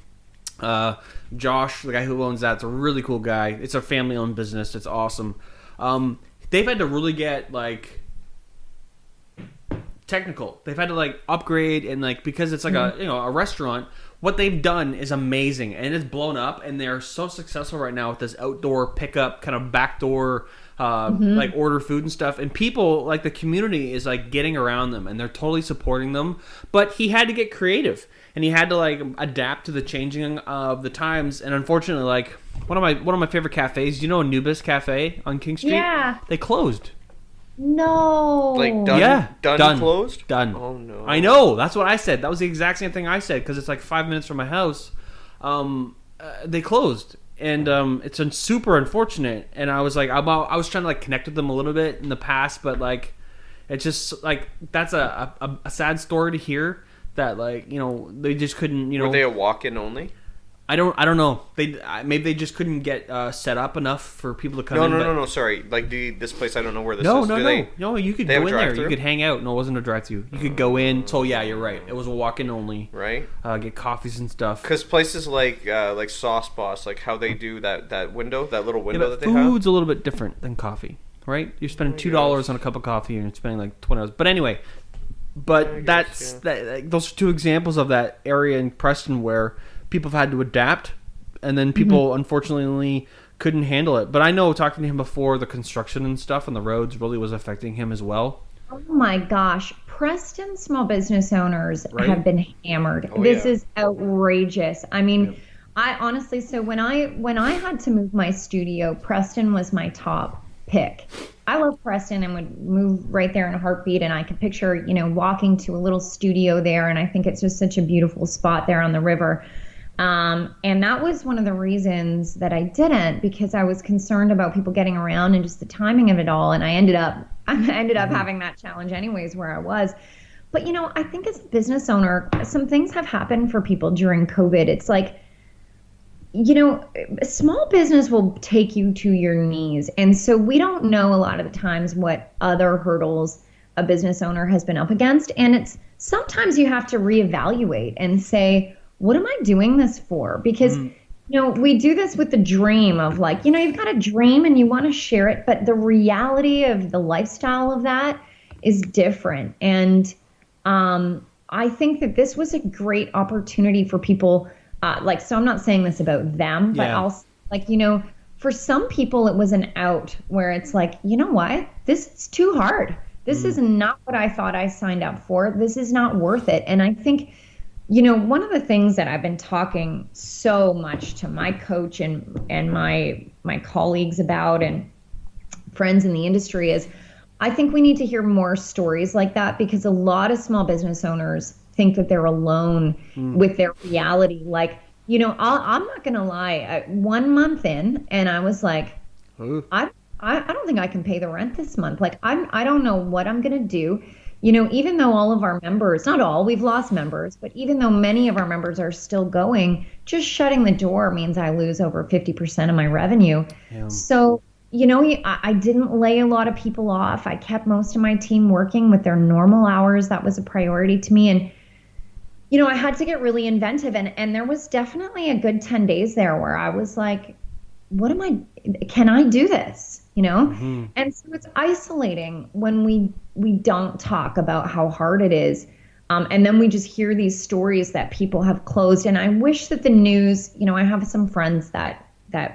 Josh, the guy who owns that's a really cool guy. It's a family-owned business. It's awesome. They've had to really get like technical. They've had to like upgrade and like because it's like a restaurant. What they've done is amazing and it's blown up and they're so successful right now with this outdoor pickup kind of backdoor like order food and stuff, and people like the community is like getting around them and they're totally supporting them. But he had to get creative and he had to like adapt to the changing of the times. And unfortunately, like one of my favorite cafes, you know, Anubis Cafe on King Street, Yeah. they closed. No. Like done, Yeah, done, closed? Done. Oh no. I know. That's what I said. That was the exact same thing I said because it's like 5 minutes from my house. They closed, and it's super unfortunate. And I was like, I was trying to like connect with them a little bit in the past, but like, it's just like that's a sad story to hear. That like they just couldn't Were they a walk-in only? I don't know. Maybe they just couldn't get set up enough for people to come in. No. Sorry. Like this place, I don't know where this is. No. You could they go have in there. drive-thru? You could hang out. No, it wasn't a drive-through. You could go in. So yeah, you're right. It was a walk-in only. Right. Get coffees and stuff. Because places like Sauce Boss, like how they do that window, that little Yeah, window but that they have. food's a little bit different than coffee, right? You're spending $2 on a cup of coffee, and you're spending like $20. But anyway, those are two examples of that area in Preston where people have had to adapt. And then people, unfortunately, couldn't handle it. But I know, talking to him before, the construction and stuff on the roads really was affecting him as well. Oh my gosh. Preston small business owners Right? have been hammered. Oh, This yeah. is outrageous. I mean, I honestly, so when I had to move my studio, Preston was my top pick. I love Preston and would move right there in a heartbeat. And I could picture, walking to a little studio there. And I think it's just such a beautiful spot there on the river. And that was one of the reasons that I didn't, because I was concerned about people getting around and just the timing of it all. And I ended up having that challenge anyways where I was. But, I think as a business owner, some things have happened for people during COVID. It's like, a small business will take you to your knees. And so we don't know a lot of the times what other hurdles a business owner has been up against. And it's sometimes you have to reevaluate and say, what am I doing this for? Because, we do this with the dream of like, you've got a dream and you want to share it, but the reality of the lifestyle of that is different. And I think that this was a great opportunity for people. So I'm not saying this about them, but also like, for some people it was an out where it's like, you know what, this is too hard. This is not what I thought I signed up for. This is not worth it. And I think, one of the things that I've been talking so much to my coach and my colleagues about and friends in the industry is I think we need to hear more stories like that, because a lot of small business owners think that they're alone with their reality. Like, I'm not going to lie, 1 month in and I was like, I don't think I can pay the rent this month. Like, I don't know what I'm going to do. Even though all of our members, not all, we've lost members, but even though many of our members are still going, just shutting the door means I lose over 50% of my revenue. Yeah. So, I didn't lay a lot of people off. I kept most of my team working with their normal hours. That was a priority to me. And, I had to get really inventive. And there was definitely a good 10 days there where I was like, can I do this? And so it's isolating when we don't talk about how hard it is. And then we just hear these stories that people have closed. And I wish that the news, I have some friends that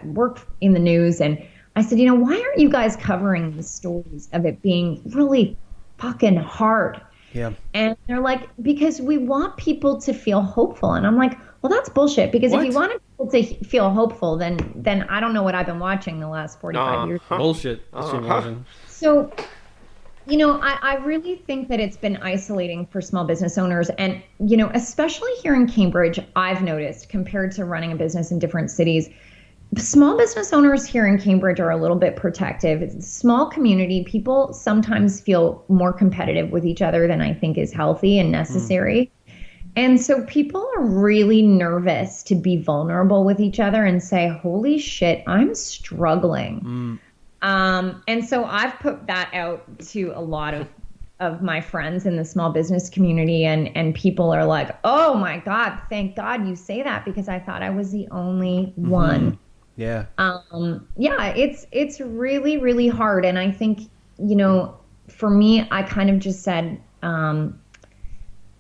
work in the news, and I said, why aren't you guys covering the stories of it being really fucking hard? Yeah. And they're like, because we want people to feel hopeful. And I'm like, well, that's bullshit. Because if you wanted people to feel hopeful, then I don't know what I've been watching the last 45 years. Bullshit. So, I really think that it's been isolating for small business owners. And, especially here in Cambridge, I've noticed compared to running a business in different cities, small business owners here in Cambridge are a little bit protective. It's a small community. People sometimes feel more competitive with each other than I think is healthy and necessary. And so people are really nervous to be vulnerable with each other and say, holy shit, I'm struggling. And so I've put that out to a lot of my friends in the small business community, and people are like, oh my God, thank God you say that, because I thought I was the only one. Yeah. Yeah, it's really, really hard. And I think, for me, I kind of just said,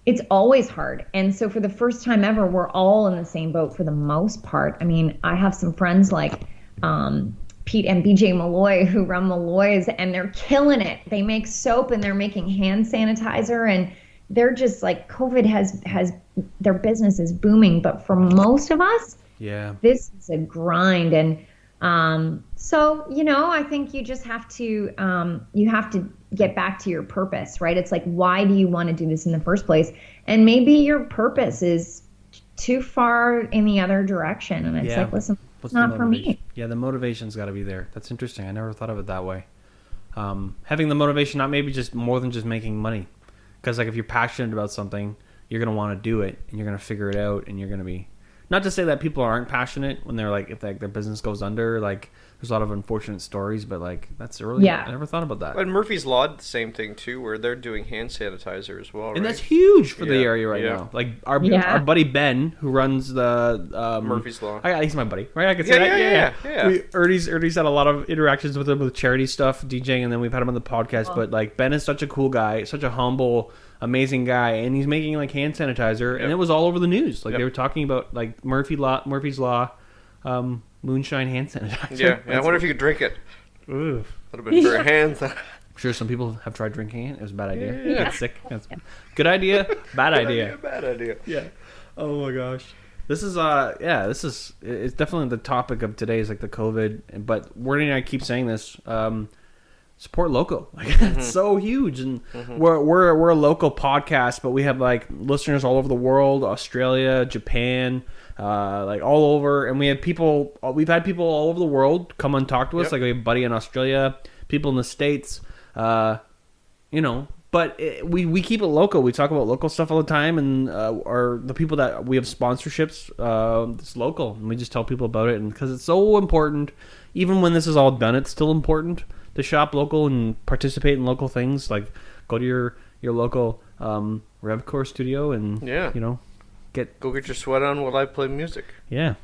it's always hard. And so for the first time ever, we're all in the same boat for the most part. I mean, I have some friends like Pete and BJ Malloy who run Malloy's, and they're killing it. They make soap and they're making hand sanitizer, and they're just like, COVID has their business is booming. But for most of us, this is a grind. And so, I think you just have to get back to your purpose, right? It's like, why do you want to do this in the first place? And maybe your purpose is too far in the other direction. And it's like, listen, it's not for me. Yeah, the motivation's got to be there. That's interesting. I never thought of it that way. Having the motivation, not maybe just more than just making money. Because like if you're passionate about something, you're going to want to do it, and you're going to figure it out, and you're going to be... Not to say that people aren't passionate when they're like, if like their business goes under, like there's a lot of unfortunate stories, but like that's really, I never thought about that. But Murphy's Law did the same thing too, where they're doing hand sanitizer as well, right? And that's huge for the area right now. Like our buddy Ben, who runs the Murphy's Law. He's my buddy, right? I can say that. Yeah. Ernie's had a lot of interactions with him with charity stuff, DJing, and then we've had him on the podcast. But like Ben is such a cool guy, such a humble, amazing guy, and he's making like hand sanitizer, and it was all over the news. Like they were talking about like Murphy's Law, moonshine hand sanitizer. Yeah, I wonder if you could drink it. Ooh, a little bit for your hands. I'm sure some people have tried drinking it. It was a bad idea. Get sick. Good idea. Bad idea. Bad idea. Yeah. Oh my gosh. This is it's definitely the topic of today is like the COVID. But Ernie and I keep saying this. Support local. Like it's so huge, and we're a local podcast, but we have like listeners all over the world, Australia, Japan, like all over, and we've had people all over the world come and talk to us. Like we have a buddy in Australia, people in the States, but we keep it local. We talk about local stuff all the time, and the people that we have sponsorships, it's local, and we just tell people about it, and because it's so important. Even when this is all done, it's still important to shop local and participate in local things. Like go to your local RevKor studio and go get your sweat on while I play music. Yeah.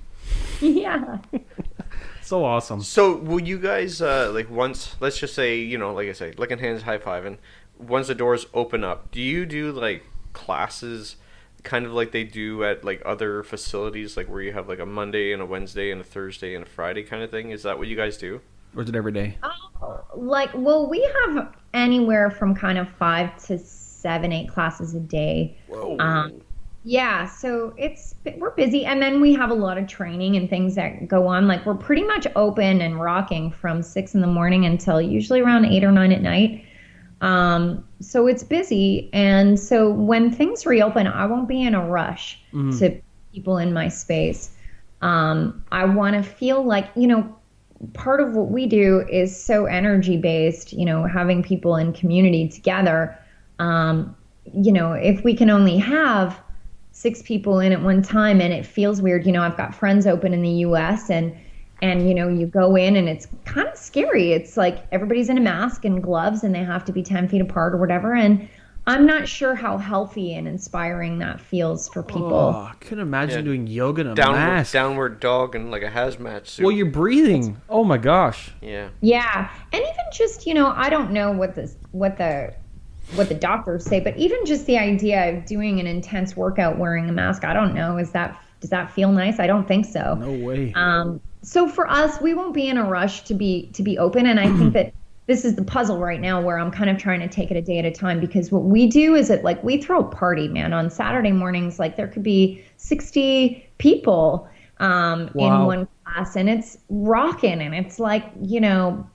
So awesome. So will you guys like once, let's just say, like I say, licking hands, high fiving, once the doors open up, do you do like classes kind of like they do at like other facilities, like where you have like a Monday and a Wednesday and a Thursday and a Friday kind of thing? Is that what you guys do? Or is it every day? We have anywhere from kind of 5 to 7, 8 classes a day. Whoa. So we're busy, and then we have a lot of training and things that go on. Like we're pretty much open and rocking from 6 in the morning until usually around 8 or 9 at night. So it's busy, and so when things reopen, I won't be in a rush to people in my space. I want to feel like, part of what we do is so energy based, having people in community together. If we can only have 6 people in at one time, and it feels weird, I've got friends open in the US, and you go in and it's kind of scary. It's like everybody's in a mask and gloves, and they have to be 10 feet apart or whatever. And I'm not sure how healthy and inspiring that feels for people. Oh, I couldn't imagine doing yoga in a mask. Downward dog and like a hazmat suit. Well, you're breathing. Oh my gosh. Yeah. Yeah. And even just, I don't know what the doctors say, but even just the idea of doing an intense workout wearing a mask, I don't know. Does that feel nice? I don't think so. No way. So for us, we won't be in a rush to be open. And I think that this is the puzzle right now, where I'm kind of trying to take it a day at a time, because what we do is we throw a party, man. On Saturday mornings, like there could be 60 people in one class, and it's rocking, and it's like,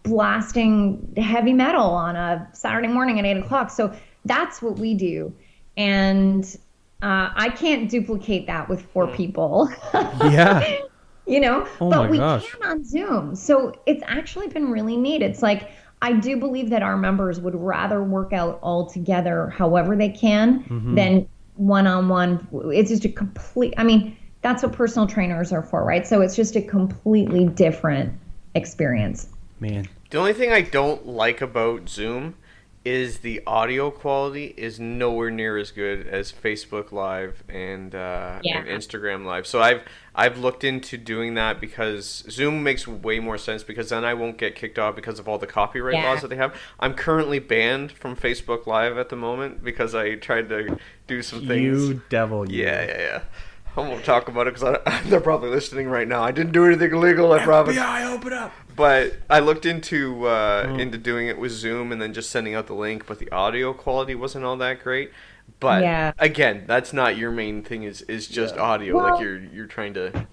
blasting heavy metal on a Saturday morning at 8 o'clock. So that's what we do. And I can't duplicate that with 4 people. Yeah. Oh but my we gosh. can on Zoom. So it's actually been really neat. It's like, I do believe that our members would rather work out all together however they can than one-on-one. It's just a complete, I mean, that's what personal trainers are for, right? So it's just a completely different experience. Man. The only thing I don't like about Zoom is the audio quality is nowhere near as good as Facebook Live and Instagram Live. So I've looked into doing that because Zoom makes way more sense, because then I won't get kicked off because of all the copyright laws that they have. I'm currently banned from Facebook Live at the moment because I tried to do some things. You devil, you. Yeah. I won't talk about it because they're probably listening right now. I didn't do anything illegal, I promise. FBI, open up. But I looked into doing it with Zoom and then just sending out the link, but the audio quality wasn't all that great. But again, that's not your main thing. Is just audio. Well, like you're trying to.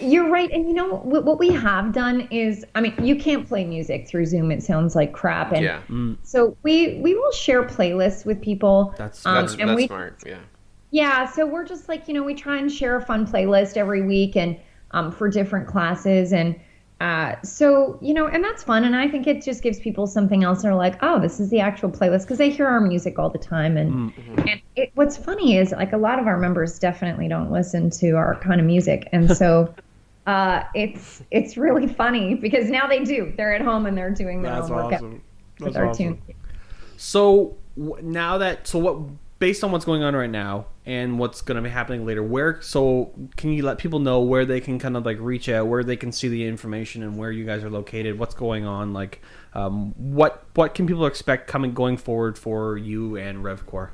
You're right, and what we have done is, I mean, you can't play music through Zoom. It sounds like crap, and so we will share playlists with people. That's smart. Yeah. Yeah, so we're just like, we try and share a fun playlist every week and for different classes. And so, and that's fun. And I think it just gives people something else. They're like, oh, this is the actual playlist, because they hear our music all the time. And, what's funny is, like, a lot of our members definitely don't listen to our kind of music. And so it's really funny because now they do. They're at home and they're doing their own workout with our tune. So based on what's going on right now and what's going to be happening later, can you let people know where they can kind of like reach out, where they can see the information, and where you guys are located, what's going on, like what can people expect going forward for you and RevKor?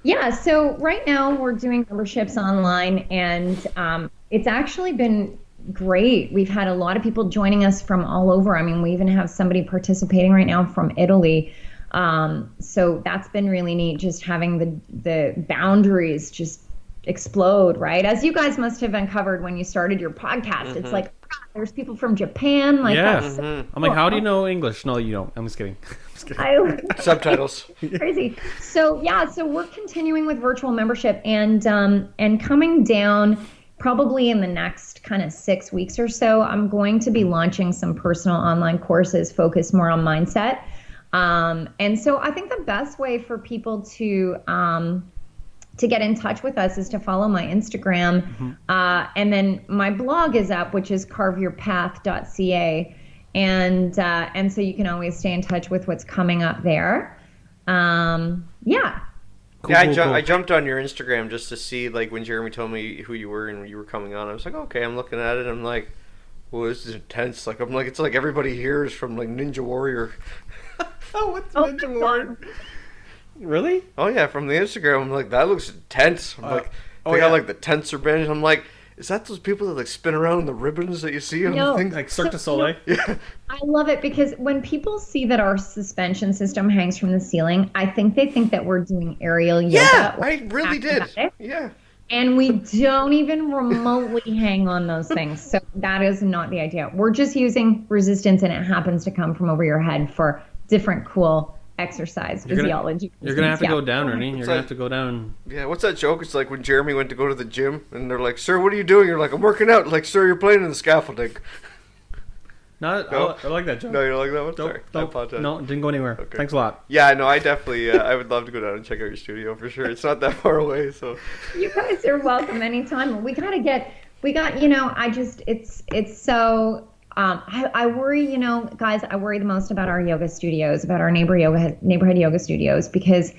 Yeah, so right now we're doing memberships online, and it's actually been great. We've had a lot of people joining us from all over. I mean, we even have somebody participating right now from Italy. So that's been really neat, just having the boundaries just explode, right? As you guys must have uncovered when you started your podcast. It's like, there's people from Japan. Like, that's so cool. I'm like, how do you know English? No, you don't. I'm just kidding. Subtitles. Crazy. So we're continuing with virtual membership, and coming down probably in the next kind of 6 weeks or so, I'm going to be launching some personal online courses focused more on mindset. And so I think the best way for people to get in touch with us is to follow my Instagram. And then my blog is up, which is carveyourpath.ca. And so you can always stay in touch with what's coming up there. Cool, I jumped on your Instagram just to see, like, when Jeremy told me who you were and you were coming on, I was like, okay, I'm looking at it. I'm like, well, this is intense. Like, I'm like, it's like everybody here is from, like, Ninja Warrior. What's Ninja Warrior? Really? Oh, yeah, from the Instagram. I'm like, that looks intense. I'm like, they got, like, the tensor bench. I'm like, is that those people that, like, spin around the ribbons that you see on the thing? Like Cirque du Soleil? Yeah. I love it because when people see that our suspension system hangs from the ceiling, I think they think that we're doing aerial yoga. Yeah, I really did. Yeah. And we don't even remotely hang on those things. So that is not the idea. We're just using resistance, and it happens to come from over your head for different cool exercise physiology. You're going to have to go down, Ernie. You're going to have to go down. Yeah, what's that joke? It's like when Jeremy went to go to the gym, and they're like, sir, what are you doing? You're like, I'm working out. Like, sir, you're playing in the scaffolding. No, I like that joke. No, you don't like that one? Sorry. I apologize. No, it didn't go anywhere. Okay. Thanks a lot. Yeah, no, I definitely, I would love to go down and check out your studio for sure. It's not that far away, so. You guys are welcome anytime. It's so, I worry, guys, I worry the most about our yoga studios, about our neighborhood yoga studios, because,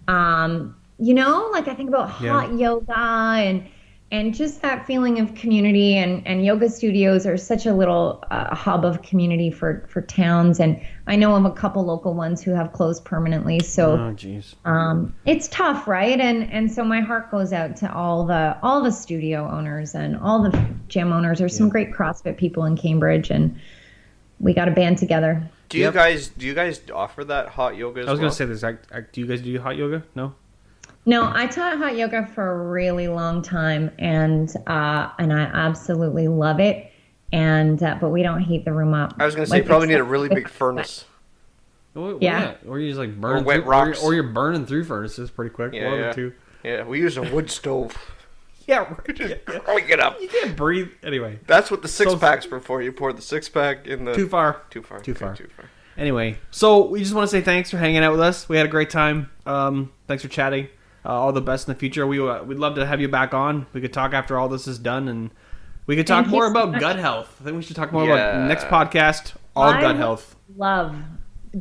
like I think about hot yoga and just that feeling of community, and yoga studios are such a little hub of community for towns. And I know of a couple local ones who have closed permanently. So it's tough, right? And so my heart goes out to all the studio owners and all the gym owners. There's some great CrossFit people in Cambridge, and we got to band together. Do you guys offer that hot yoga as well? I was going to say this. Do you guys do hot yoga? No? No, I taught hot yoga for a really long time, and I absolutely love it. And but we don't heat the room up. I was going to say, you probably need a really big furnace. Yeah, or you just like burn wet rocks, or you're burning through furnaces pretty quick. Yeah, we use a wood stove. Yeah, right. Just crank it up. You can't breathe. Anyway. That's what the six-pack's were for. You pour the six-pack in the... Too far. Too far. Too Okay, far. Too far. Anyway, so we just want to say thanks for hanging out with us. We had a great time. Thanks for chatting. All the best in the future. We'd love to have you back on. We could talk after all this is done, and we could talk Thank you more so about much. gut health. I think we should talk more about next podcast, all I gut health. Love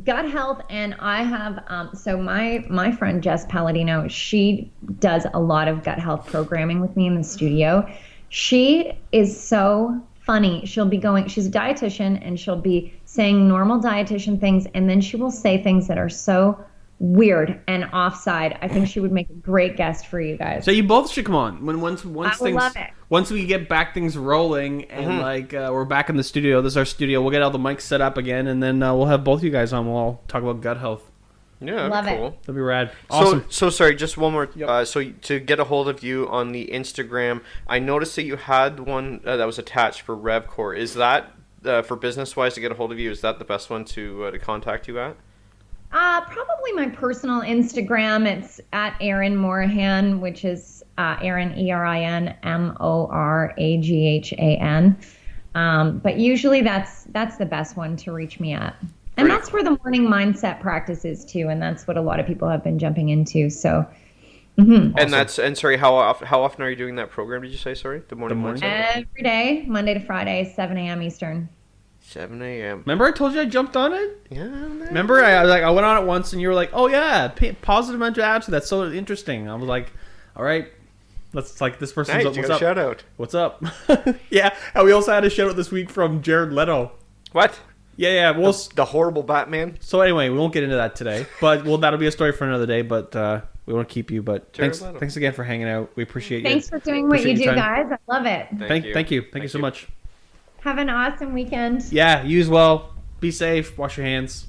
gut health, and I have so my friend Jess Palladino, she does a lot of gut health programming with me in the studio. She is so funny. She's a dietitian, and she'll be saying normal dietitian things, and then she will say things that are so weird and offside. I think she would make a great guest for you guys. So you both should come on once I would things love it. once we get back things rolling and we're back in the studio. This is our studio. We'll get all the mics set up again, and then we'll have both you guys on. We'll all talk about gut health. Yeah, Love that'd be it. cool. That'd be rad. Awesome. So sorry, just one more. Yep. So to get a hold of you on the Instagram, I noticed that you had one that was attached for RevKor. Is that for business wise to get a hold of you? Is that the best one to contact you at? Probably my personal Instagram. It's at Erin Moraghan, which is Erin ERIN MORAGHAN. But usually that's the best one to reach me at. And Great. that's where the morning mindset practice is too, and that's what a lot of people have been jumping into. So, And sorry, how often are you doing that program? Did you say sorry? The morning mindset? every day, Monday to Friday, 7 a.m. Eastern. 7 a.m. Remember I told you I jumped on it? Yeah. Man. Remember I went on it once, and you were like, "Oh yeah, positive mental attitude. That's so interesting." I was like, "All right, let's like this person's Nice, up. you What's got a up? shout out. What's up?" Yeah, and we also had a shout out this week from Jared Leto. What? Yeah. Well, The horrible Batman? so anyway, we won't get into that today, but that'll be a story for another day. But we want to keep you. But Jared Leto. thanks again for hanging out. We appreciate you. Thanks for doing what you Appreciate do, your time. guys. I love it. Thank you. Thank you so much. Have an awesome weekend. Yeah, you as well. Be safe. Wash your hands.